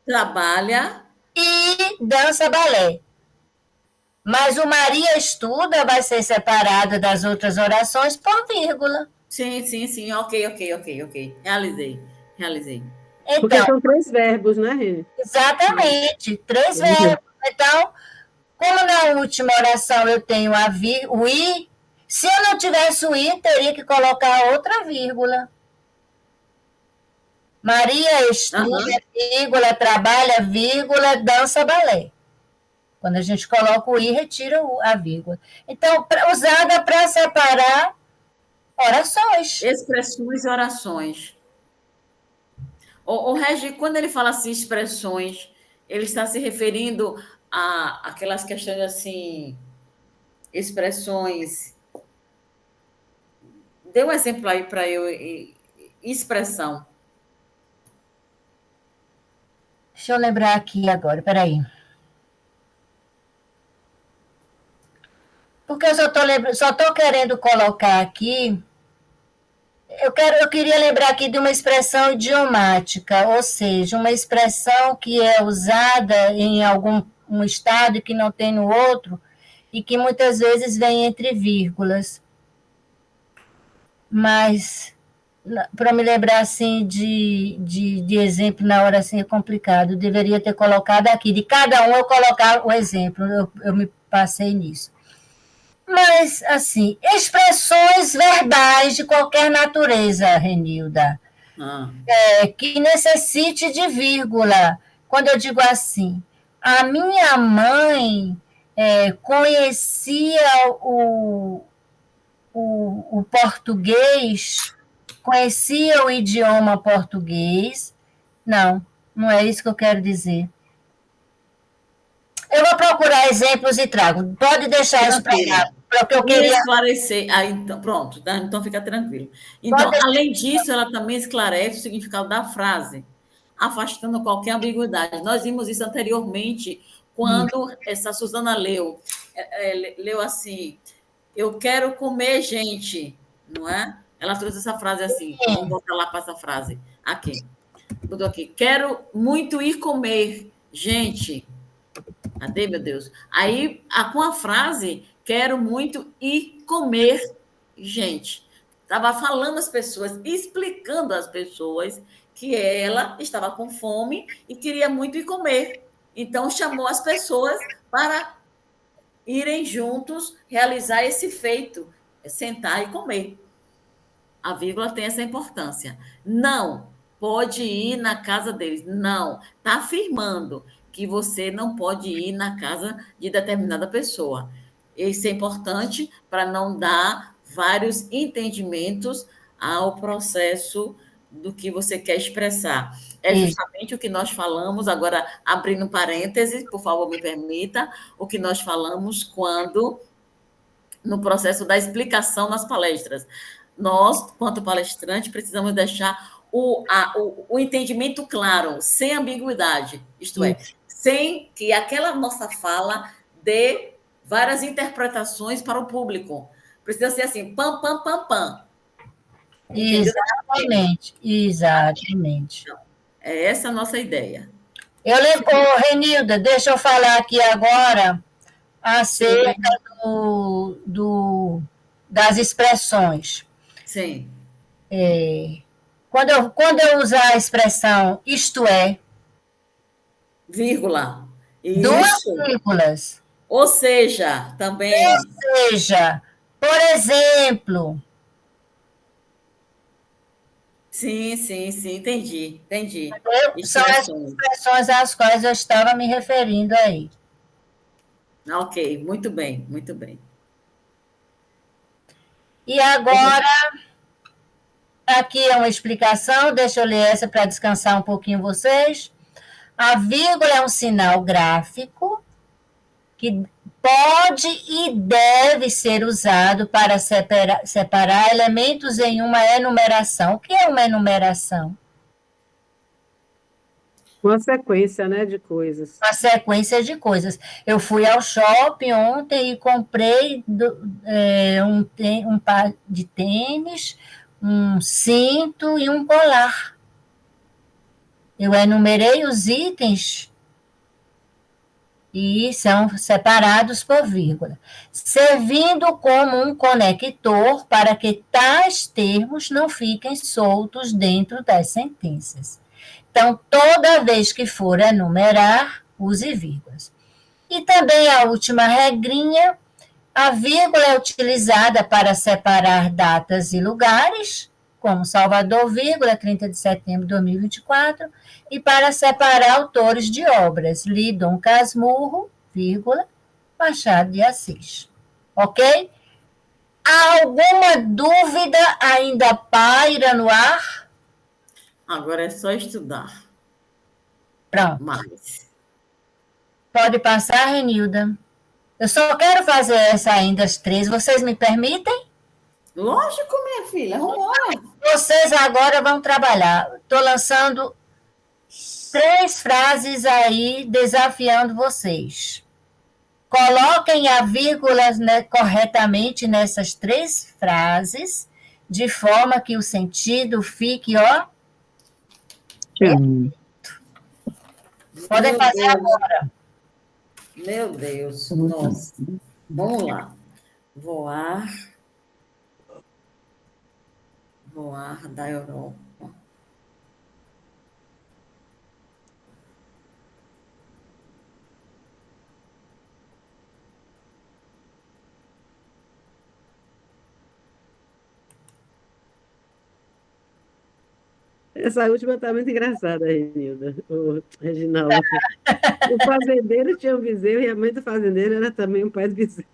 trabalha e dança balé. Mas o Maria estuda vai ser separado das outras orações por vírgula. Sim. Ok. Realizei. realizei. Porque Então, são 3 verbos, né, Reni? exatamente, 3 verbos. Então, como na última oração eu tenho o i, se eu não tivesse o i, teria que colocar outra vírgula. Maria estuda, vírgula, trabalha, vírgula, dança balé. Quando a gente coloca o i, retira a vírgula. Então, usada para separar orações. Expressões e orações. O Regi, quando ele fala assim, expressões, ele está se referindo a aquelas questões assim, expressões. Dê um exemplo aí para eu. Expressão. Deixa eu lembrar aqui agora, peraí. Porque eu só estou querendo colocar aqui. Eu queria lembrar aqui de uma expressão idiomática, ou seja, uma expressão que é usada em algum um estado e que não tem no outro, e que muitas vezes vem entre vírgulas. Mas, para me lembrar assim de exemplo na hora assim é complicado. Eu deveria ter colocado aqui. De cada um eu colocar o exemplo. Eu me passei nisso. Mas, assim, expressões verbais de qualquer natureza, Renilda, que necessite de vírgula. Quando eu digo assim, a minha mãe conhecia o português, conhecia o idioma português. Não, não é isso que eu quero dizer. Eu vou procurar exemplos e trago. Pode deixar isso para cá, porque eu queria esclarecer. Então, pronto, tá? Então fica tranquilo. Então, além disso, ela também esclarece o significado da frase, afastando qualquer ambiguidade. Nós vimos isso anteriormente, quando essa Suzana leu assim, eu quero comer gente, não é? Ela trouxe essa frase assim, vamos voltar lá para essa frase. Aqui, botou aqui, quero muito ir comer gente. Cadê, meu Deus? Aí, com a frase, quero muito ir comer gente. Estava falando às pessoas, explicando às pessoas que ela estava com fome e queria muito ir comer. Então, chamou as pessoas para irem juntos realizar esse feito, sentar e comer. A vírgula tem essa importância. Não pode ir na casa deles. Não. Está afirmando que você não pode ir na casa de determinada pessoa. Isso é importante para não dar vários entendimentos ao processo do que você quer expressar. É justamente o que nós falamos, agora abrindo parênteses, por favor, me permita, o que nós falamos quando, no processo da explicação nas palestras. Nós, quanto palestrante, precisamos deixar o entendimento claro, sem ambiguidade, isto é, sem que aquela nossa fala dê várias interpretações para o público. Precisa ser assim, pam, pam, pam, pam. Exatamente, exatamente. Então, é essa a nossa ideia. Eu lembro, Renilda, deixa eu falar aqui agora acerca das expressões. Sim. Quando eu usar a expressão isto é, vírgula. Duas vírgulas. Ou seja, também. Ou seja, por exemplo. Sim, entendi. São as expressões às quais eu estava me referindo aí. Ok, muito bem. E agora, aqui é uma explicação, deixa eu ler essa para descansar um pouquinho vocês. A vírgula é um sinal gráfico que pode e deve ser usado para separar elementos em uma enumeração. O que é uma enumeração? Uma sequência, né, de coisas. Uma sequência de coisas. Eu fui ao shopping ontem e comprei um par de tênis, um cinto e um colar. Eu enumerei os itens e são separados por vírgula, servindo como um conector para que tais termos não fiquem soltos dentro das sentenças. Então, toda vez que for enumerar, use vírgulas. E também a última regrinha, a vírgula é utilizada para separar datas e lugares, como Salvador, vírgula, 30 de setembro de 2024, e para separar autores de obras, li Dom Casmurro, vírgula, Machado de Assis. Ok? Alguma dúvida ainda paira no ar? Agora é só estudar. Pronto. Mais. Pode passar, Renilda. Eu só quero fazer essa ainda, as 3. Vocês me permitem? Lógico, minha filha. Vambora. Vocês agora vão trabalhar. Estou lançando 3 frases aí, desafiando vocês. Coloquem a vírgula, né, corretamente nessas 3 frases, de forma que o sentido fique, ó. Podem fazer agora. Meu Deus, nossa. Vamos lá. Voar da Europa. Essa última está muito engraçada, Renilda, o Reginaldo. O fazendeiro tinha um bezerro e a mãe do fazendeiro era também um pai do bezerro.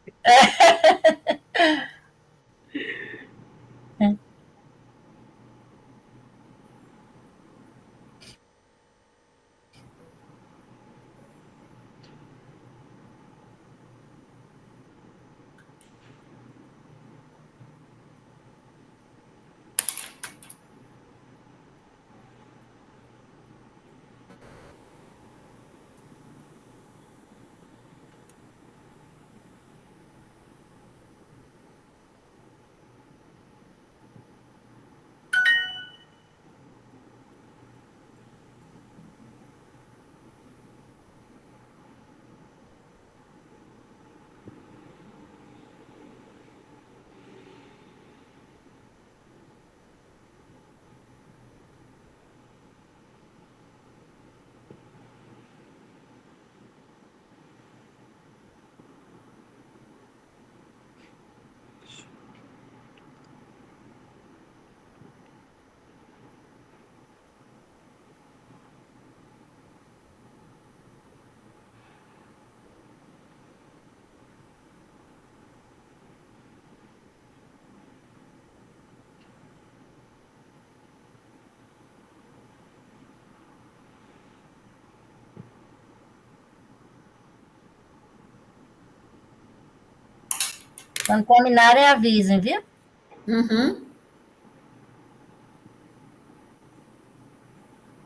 Quando terminarem, avisem, viu? Uhum.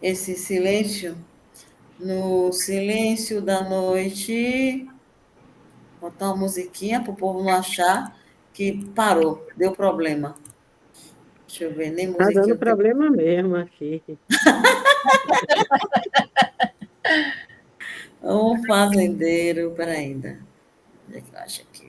Esse silêncio, no silêncio da noite, botar uma musiquinha para o povo não achar que parou, deu problema. Deixa eu ver, nem música. Está dando problema mesmo aqui. Um fazendeiro, peraí ainda. Onde é que eu acho aqui?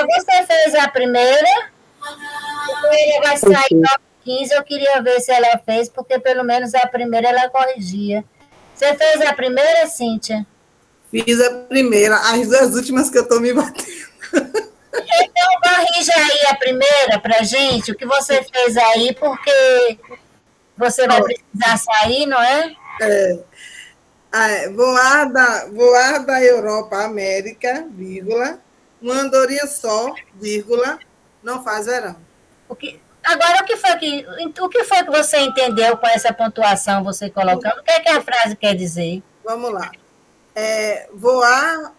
Você fez a primeira? Ele vai sair 9h15. Eu queria ver se ela fez, porque pelo menos a primeira ela corrigia. Você fez a primeira, Cíntia? Fiz a primeira, as duas últimas que eu estou me batendo. Então, corrija aí a primeira para gente, o que você fez aí, porque você vai precisar sair, não é? Voar da Europa à América, vírgula, uma andorinha só, vírgula, não faz verão. Agora, o que foi que você entendeu com essa pontuação, você colocando? O que é que a frase quer dizer? Vamos lá. Voar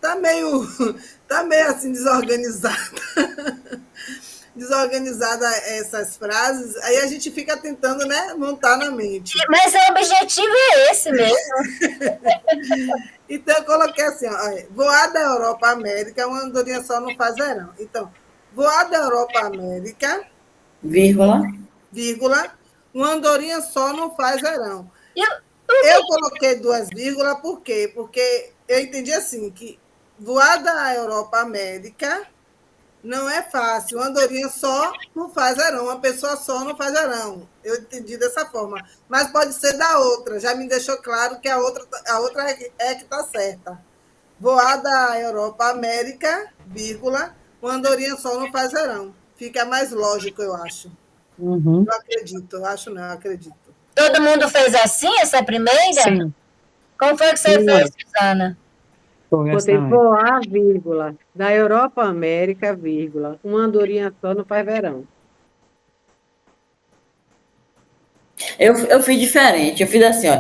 tá meio assim desorganizada. Desorganizada essas frases, aí a gente fica tentando, né, montar na mente. Mas o objetivo é esse mesmo. Então, eu coloquei assim, ó, voar da Europa à América, uma andorinha só não faz verão. Então, voar da Europa à América, vírgula, uma andorinha só não faz verão. Eu coloquei 2 vírgulas, por quê? Porque eu entendi assim, que voar da Europa à América não é fácil. Uma andorinha só não faz verão, uma pessoa só não faz verão. Eu entendi dessa forma. Mas pode ser da outra. Já me deixou claro que a outra é que está certa. Voar da Europa à América, vírgula, uma andorinha só não faz verão. Fica mais lógico, eu acho. Uhum. Eu acredito, eu acredito. Todo mundo fez assim, essa primeira? Sim. Como foi que você fez, Suzana? Botei voar, vírgula, da Europa à América, vírgula, uma andorinha só não faz verão. Eu fiz diferente, eu fiz assim, ó,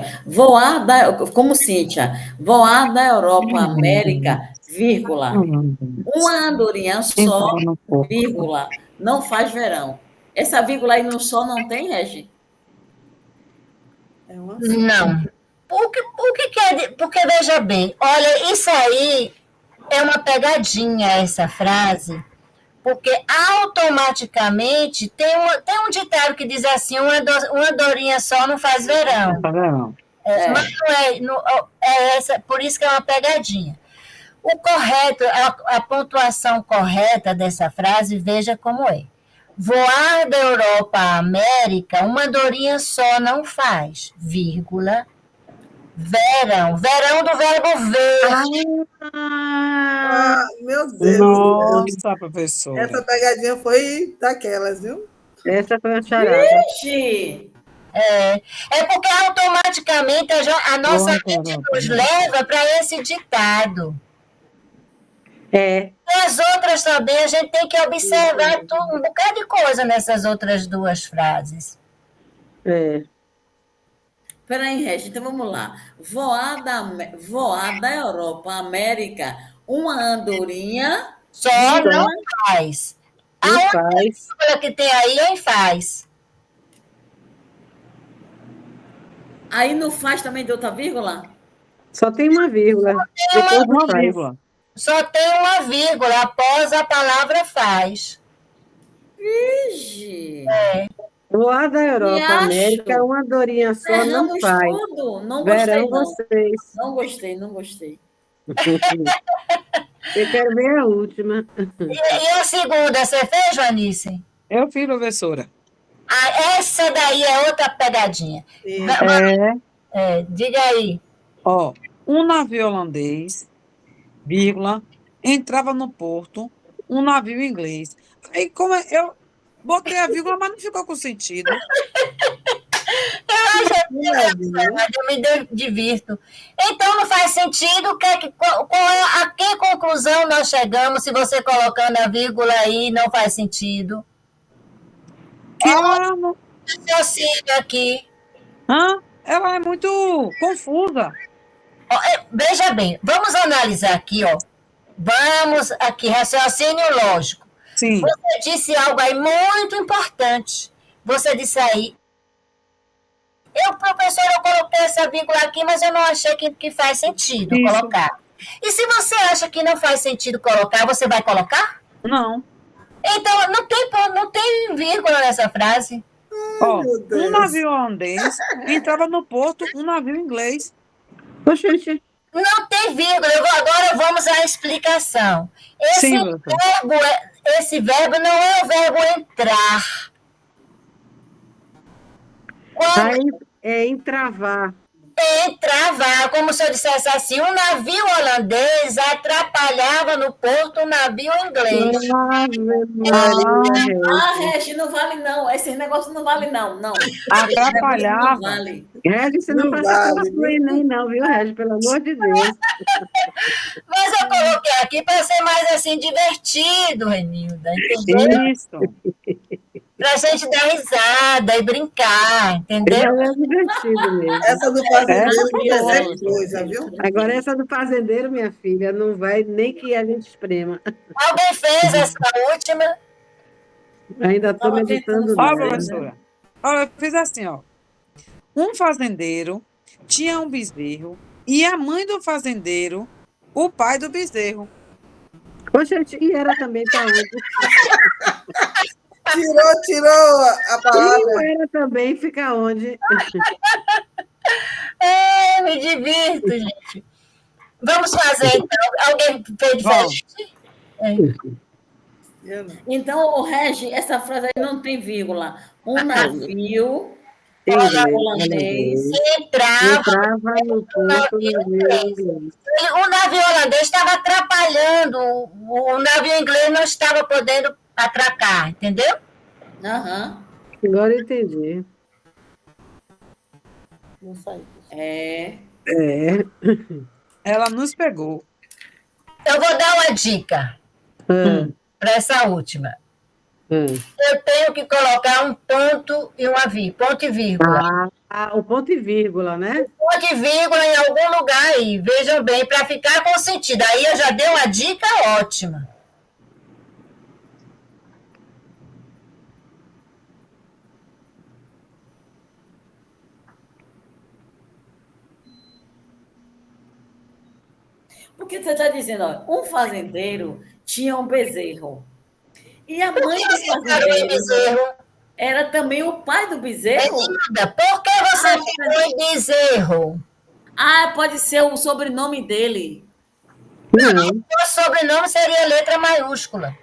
como Cíntia, voar da Europa à América, vírgula, uma andorinha só, vírgula, não faz verão. Essa vírgula aí no só não tem, Regi? Não. O que quer? Porque, veja bem, olha, isso aí é uma pegadinha, essa frase, porque automaticamente tem um ditado que diz assim, uma andorinha só não faz verão. Mas não é essa, por isso que é uma pegadinha. O correto, a pontuação correta dessa frase, veja como é. Voar da Europa à América, uma andorinha só não faz, vírgula, verão. Verão do verbo ver. Meu Deus. Nossa, professora. Essa pegadinha foi daquelas, viu? Essa foi uma charada. Vixe! É porque automaticamente a nossa mente nos leva para esse ditado. E as outras também, a gente tem que observar um bocado de coisa nessas outras 2 frases. Peraí, Regi, então vamos lá. Voar da Europa à América, uma andorinha... Só não faz. A outra que tem aí é em faz. Aí não faz também de outra vírgula? Só tem uma vírgula. Só tem uma vírgula após a palavra faz. Vixe! Voar da Europa à América, uma andorinha só não faz. Tudo. Não Verão gostei, não. vocês. Não gostei. Eu quero ver a última. E a segunda, você fez, Joanice? Eu fiz, professora. Essa daí é outra pegadinha. Diga aí. Ó, um navio holandês, vírgula, entrava no porto, um navio inglês. Aí, eu botei a vírgula, mas não ficou com sentido. Eu me divirto. Então, não faz sentido. A que conclusão nós chegamos se você colocando a vírgula aí não faz sentido? Raciocínio aqui. Ela é muito confusa. Veja bem, vamos analisar aqui, ó. Vamos aqui, raciocínio lógico. Sim. Você disse algo aí muito importante. Você disse aí, professor, eu coloquei essa vírgula aqui, mas eu não achei que faz sentido colocar. E se você acha que não faz sentido colocar, você vai colocar? Não. Então, não tem vírgula nessa frase. Ó, meu um Deus. navio holandês entrava no porto, um navio inglês. Oxente, Não tem vírgula. Agora vamos à explicação. Sim, professor. Esse verbo não é o verbo entrar. Quando É entravar. entrava, como se eu dissesse assim, um navio holandês atrapalhava no porto um navio inglês. Ave Maria. Regi, não vale não. Esse negócio não vale não. Não. Atrapalhava. Não vale. Regi, você não Não passa vale, pela sua Enem, não, viu, Regi? Pelo amor de Deus. Mas eu coloquei aqui para ser mais assim divertido, Renilda, entendeu? Isso. Para a gente dar risada e brincar, entendeu? É divertido mesmo. Essa do fazendeiro Essa não é foi coisa, viu? Agora, essa do fazendeiro, minha filha, não vai nem que a gente esprema. Alguém fez essa última? Ainda estou Tava meditando tentando Ó, nela. professora. Ó, eu fiz assim, ó. Um fazendeiro tinha um bezerro e a mãe do fazendeiro, o pai do bezerro. Oxente, e era também para onde? Tirou a E palavra. o era também fica onde? Me divirto, gente. Vamos fazer, então. Alguém fez diferente? Eu não. Então, o Regi, essa frase aí não tem vírgula. Um navio holandês Entrava no porto inglês. o navio holandês estava atrapalhando, o navio inglês não estava podendo atracar, entendeu? Aham. Agora eu entendi. Não sai. É. Ela nos pegou. Eu vou dar uma dica para essa última. Eu tenho que colocar um ponto e ponto e vírgula. O ponto e vírgula, né? Ponto e vírgula em algum lugar aí, vejam bem, para ficar com sentido. Aí eu já dei uma dica ótima. Porque você está dizendo, ó, um fazendeiro tinha um bezerro. E a mãe do fazendeiro era também o pai do bezerro? Renilda, por que você ficou em bezerro? Ah, pode ser o sobrenome dele. Não. O sobrenome seria letra maiúscula.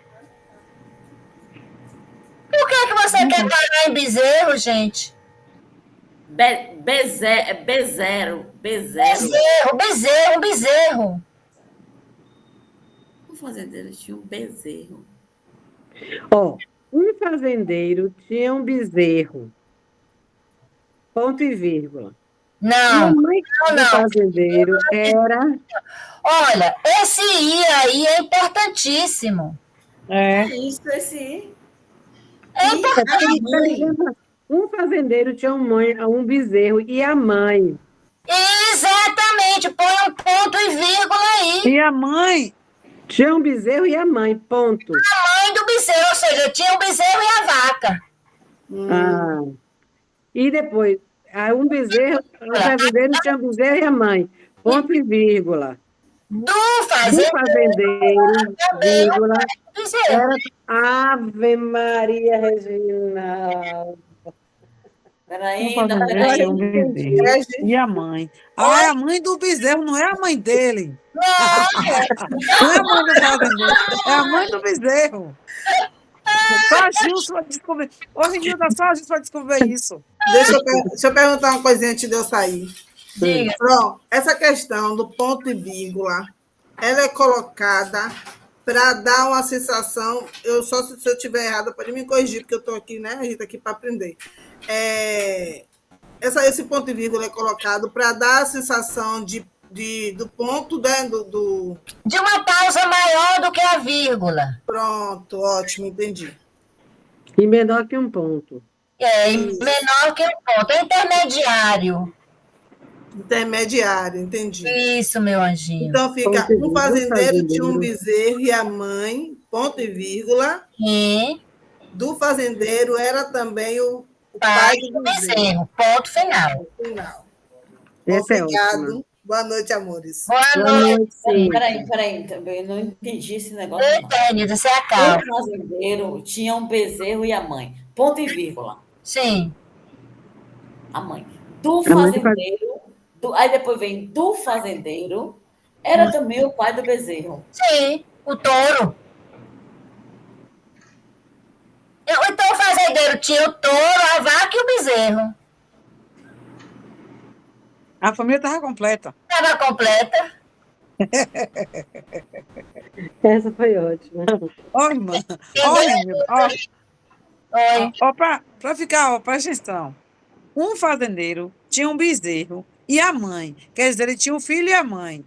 Por que você quer parar em bezerro, gente? Bezerro. Um bezerro. O fazendeiro tinha um bezerro. Ó, um fazendeiro tinha um bezerro. Ponto e vírgula. Não, A mãe do fazendeiro era... Olha, esse I aí é importantíssimo. É. Isso, esse I. É importante. Um fazendeiro tinha um bezerro e a mãe. Exatamente, põe um ponto e vírgula aí. E a mãe? Tinha um bezerro e a mãe, ponto. A mãe do bezerro, ou seja, tinha o bezerro e a vaca. E depois, um bezerro, o fazendeiro tinha um bezerro e a mãe, ponto e vírgula. Do Do fazendeiro, vírgula, bezerro. era Ave Maria Regina. Peraí, Um fazendeiro tinha um bezerro. E a mãe? Ah, a mãe do bezerro, não é a mãe dele. Não é a mãe do fazendeiro, é a mãe do bezerro. Só a Gilson vai descobrir. Ô, Renilda, só a Gilson vai descobrir isso. Deixa eu perguntar uma coisinha antes de eu sair. Diga. Pronto, essa questão do ponto e vírgula, ela é colocada para dar uma sensação, se eu estiver errada, pode me corrigir, porque eu estou aqui, né? A gente está aqui para aprender. Esse ponto e vírgula é colocado para dar a sensação do ponto, né? De uma pausa maior do que a vírgula. Pronto, ótimo, entendi. E menor que um ponto. Menor que um ponto. É intermediário. Intermediário, entendi. Isso, meu anjinho. Então fica, um fazendeiro tinha um bezerro e a mãe, ponto e vírgula. E Do fazendeiro era também o pai do bezerro. Ponto final. Essa é Obrigado. ótima. Boa noite, amores. Boa Boa noite. noite, sim. Peraí, também eu não entendi esse negócio, não. Eita, Nilda, você acalma. O fazendeiro tinha um bezerro e a mãe. Ponto e vírgula. Sim. A mãe. Do A mãe faz- fazendeiro, aí depois vem do fazendeiro, era também o pai do bezerro. Sim, o touro. Então o fazendeiro tinha o touro, a vaca e o bezerro. A família estava completa. Estava completa. Essa foi ótima. Ó, irmã. Ó, Renilda. Oi. Ó, para ficar, ó, presta atenção. Um fazendeiro tinha um bezerro e a mãe. Quer dizer, ele tinha um filho e a mãe.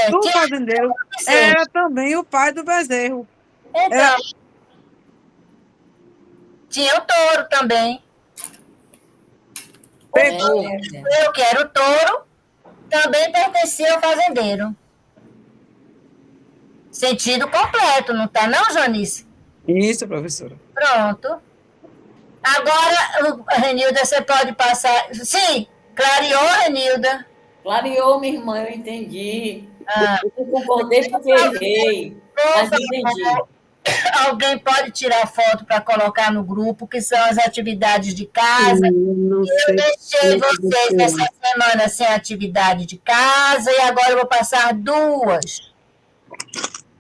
Do Tinha fazendeiro bezerro. era também o pai do bezerro. Então, tinha o touro também. Pegou. Eu que era o touro, também pertencia ao fazendeiro. Sentido completo, não tá não, Janice? Isso, professora. Pronto. Agora, Renilda, você pode passar... Sim, clareou, Renilda. Clareou, minha irmã, eu entendi. Ah. Eu concordei porque errei, mas entendi. Alguém pode tirar foto para colocar no grupo, que são as atividades de casa. Não sei. Eu deixei vocês nessa semana sem atividade de casa e agora eu vou passar 2.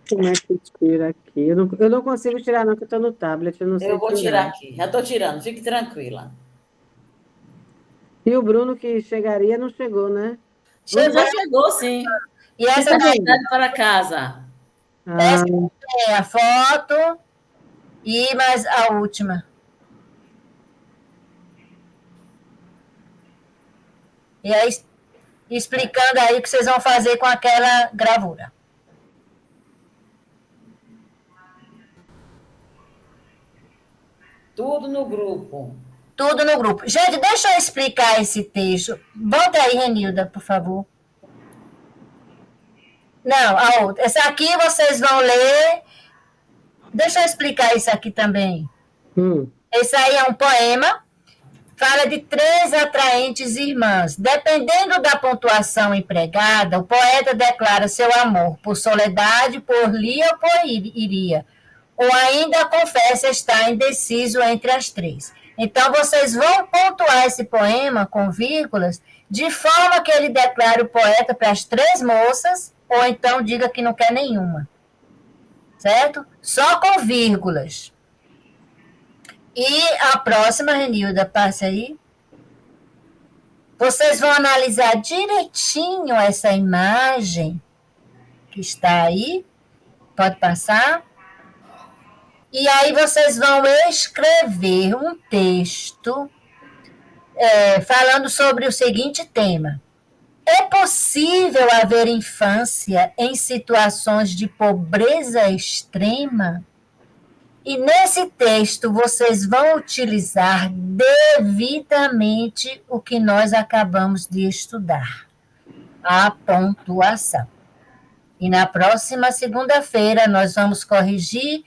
Como é que tira aqui? Eu não consigo tirar, não, porque eu estou no tablet. Eu não sei Eu vou tirar aqui. Já estou tirando, fique tranquila. E o Bruno, que chegaria, não chegou, né? Ele já chegou, sim. E essa atividade para casa. Essa é a foto e mais a última. E aí, explicando aí o que vocês vão fazer com aquela gravura. Tudo no grupo. Tudo no grupo. Gente, deixa eu explicar esse texto. Volta aí, Renilda, por favor. Não, a outra. Essa aqui vocês vão ler. Deixa eu explicar isso aqui também. Esse aí é um poema. Fala de 3 atraentes irmãs. Dependendo da pontuação empregada, o poeta declara seu amor por Soledade, por Lia ou por Iria. Ou ainda confessa estar indeciso entre as 3. Então, vocês vão pontuar esse poema com vírgulas, de forma que ele declare o poeta para as 3 moças, ou então diga que não quer nenhuma. Certo? Só com vírgulas. E a próxima, Renilda, passa aí. Vocês vão analisar direitinho essa imagem que está aí. Pode passar. E aí vocês vão escrever um texto falando sobre o seguinte tema. É possível haver infância em situações de pobreza extrema? E nesse texto vocês vão utilizar devidamente o que nós acabamos de estudar, a pontuação. E na próxima segunda-feira nós vamos corrigir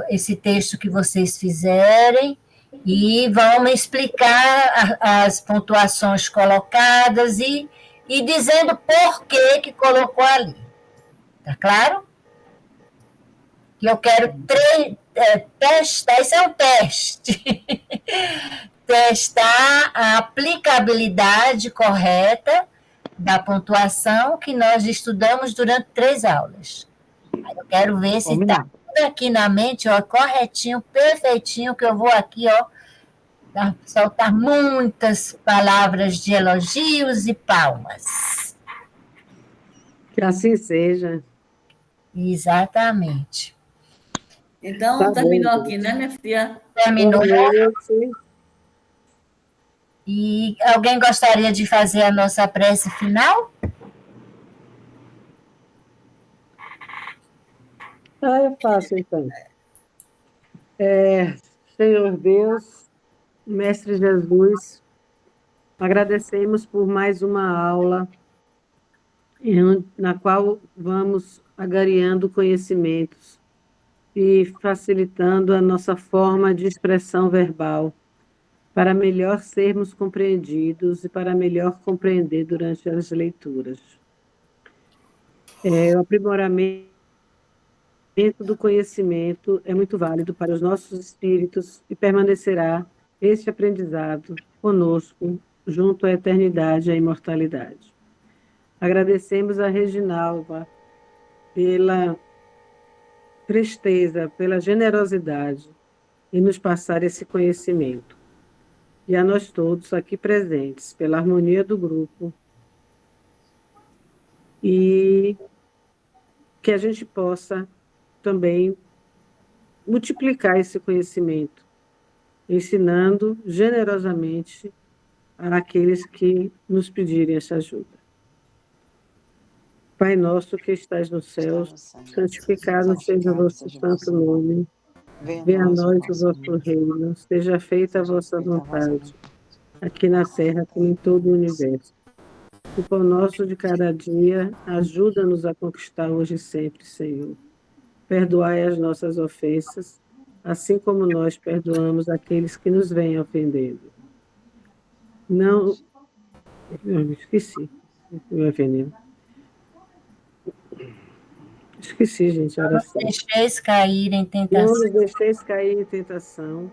esse texto que vocês fizerem e vamos explicar as pontuações colocadas e dizendo por que colocou ali. Tá claro? Que eu quero testar, isso é um teste, testar a aplicabilidade correta da pontuação que nós estudamos durante 3 aulas. Aí eu quero ver se está tudo aqui na mente, ó, corretinho, perfeitinho, que eu vou aqui, ó, soltar muitas palavras de elogios e palmas. Que assim seja. Exatamente. Então, tá terminou bom, aqui, né, minha filha? Terminou. E alguém gostaria de fazer a nossa prece final? Eu faço, então. Senhor Deus, Mestre Jesus, agradecemos por mais uma aula na qual vamos agariando conhecimentos e facilitando a nossa forma de expressão verbal, para melhor sermos compreendidos e para melhor compreender durante as leituras. O aprimoramento do conhecimento é muito válido para os nossos espíritos e permanecerá este aprendizado conosco, junto à eternidade e à imortalidade. Agradecemos a Reginalva pela presteza, pela generosidade em nos passar esse conhecimento. E a nós todos aqui presentes, pela harmonia do grupo, e que a gente possa também multiplicar esse conhecimento, ensinando generosamente àqueles que nos pedirem essa ajuda. Pai nosso que estás nos céus, santificado seja o vosso santo nome. Venha a nós o vosso reino, seja feita a vossa vontade, aqui na terra como em todo o universo. O pão nosso de cada dia, ajuda-nos a conquistar hoje e sempre, Senhor. Perdoai as nossas ofensas, assim como nós perdoamos aqueles que nos vêm ofendendo. Não... Eu esqueci. Meu veneno. Esqueci, gente, a oração. Não deixeis cair em Não tentação. nos deixeis cair em tentação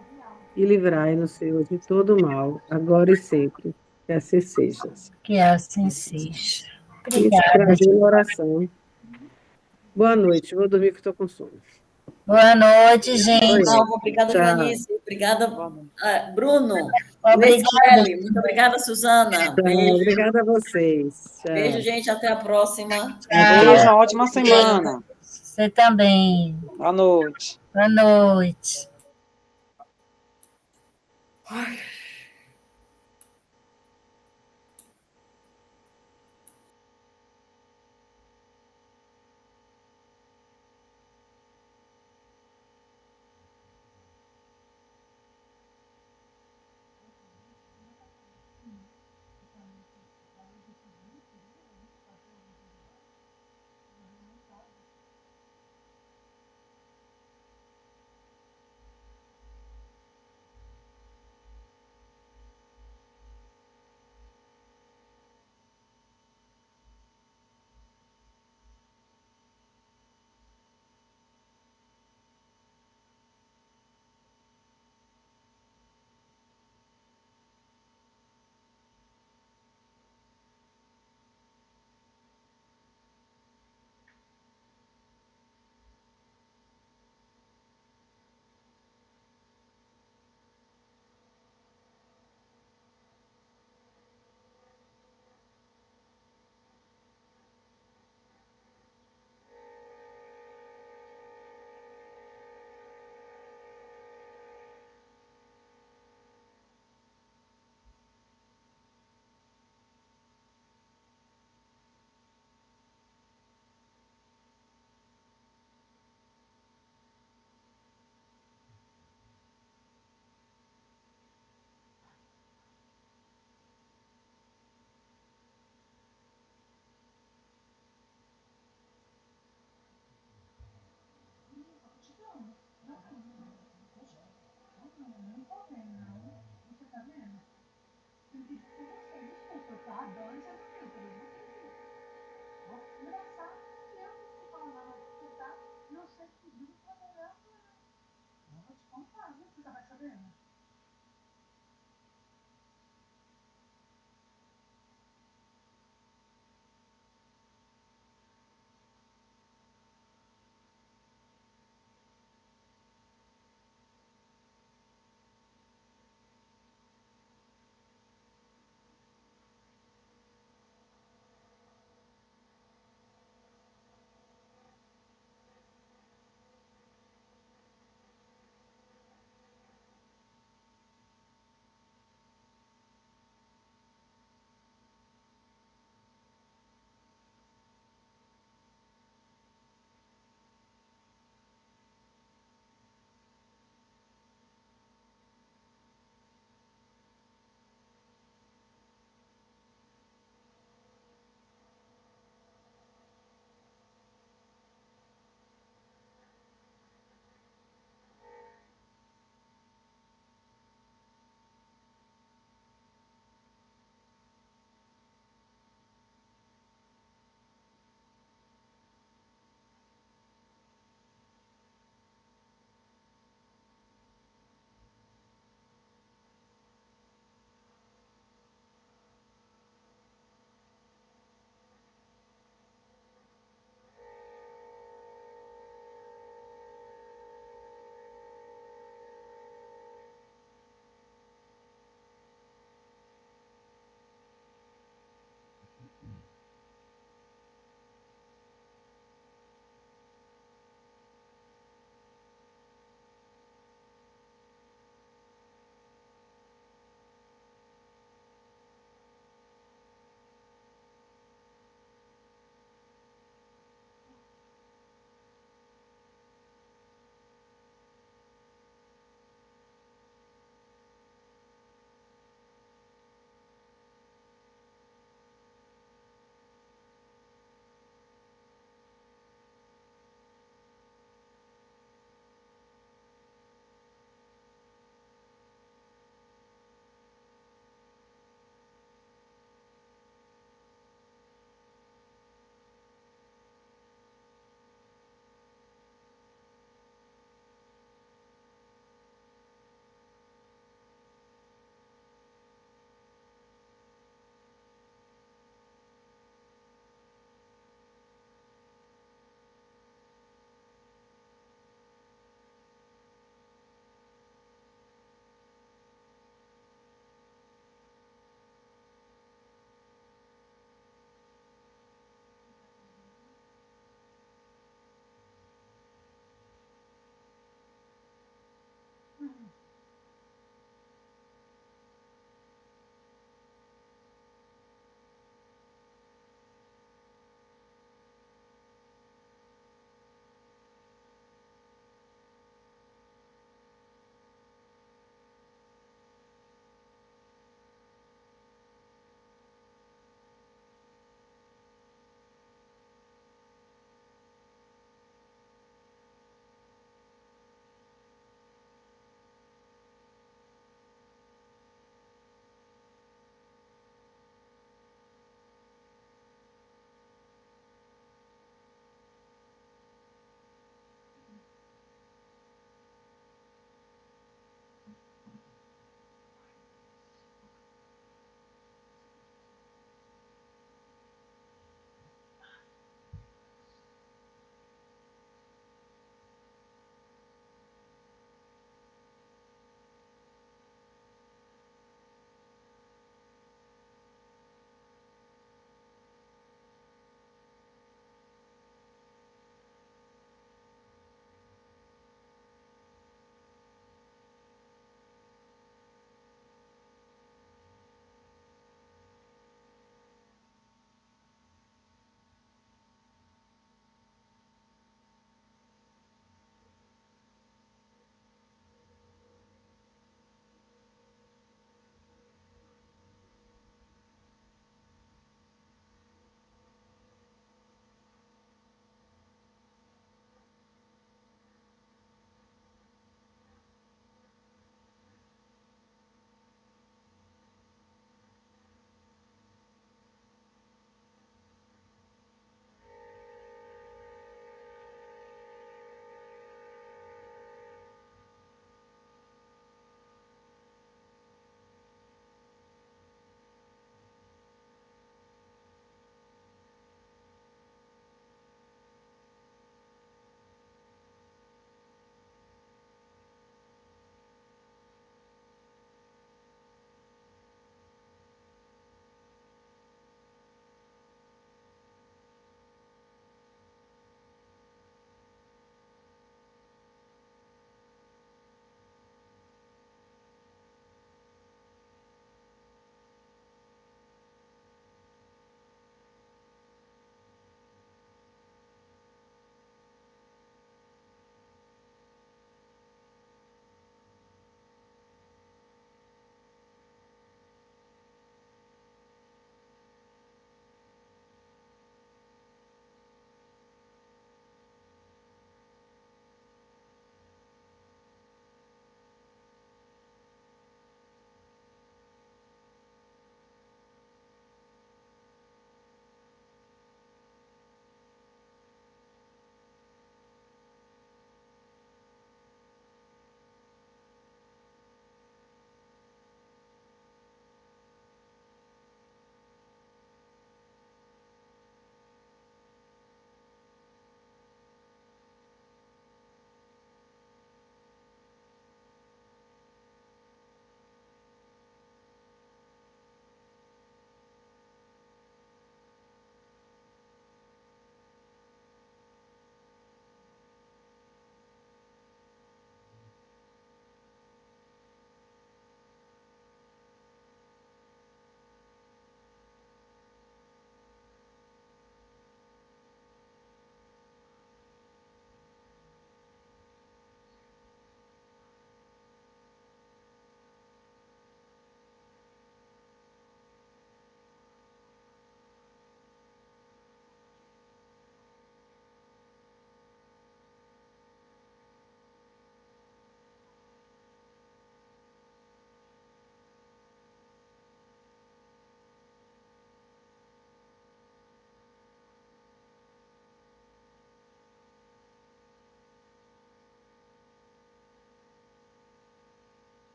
e livrai-nos, Senhor, de todo mal, agora e sempre. Que assim seja. Que assim seja. Isso, Obrigada. prazer na oração. Boa noite, vou dormir que estou com sono. Boa noite, gente. Obrigada, Tchau. Janice. Obrigada, Bruno. Obrigada. Muito obrigada, Suzana. Beijo. Obrigada a vocês. Tchau. Beijo, gente. Até a próxima. Beijo, uma ótima semana. Você também. Boa noite. Boa noite. Ai.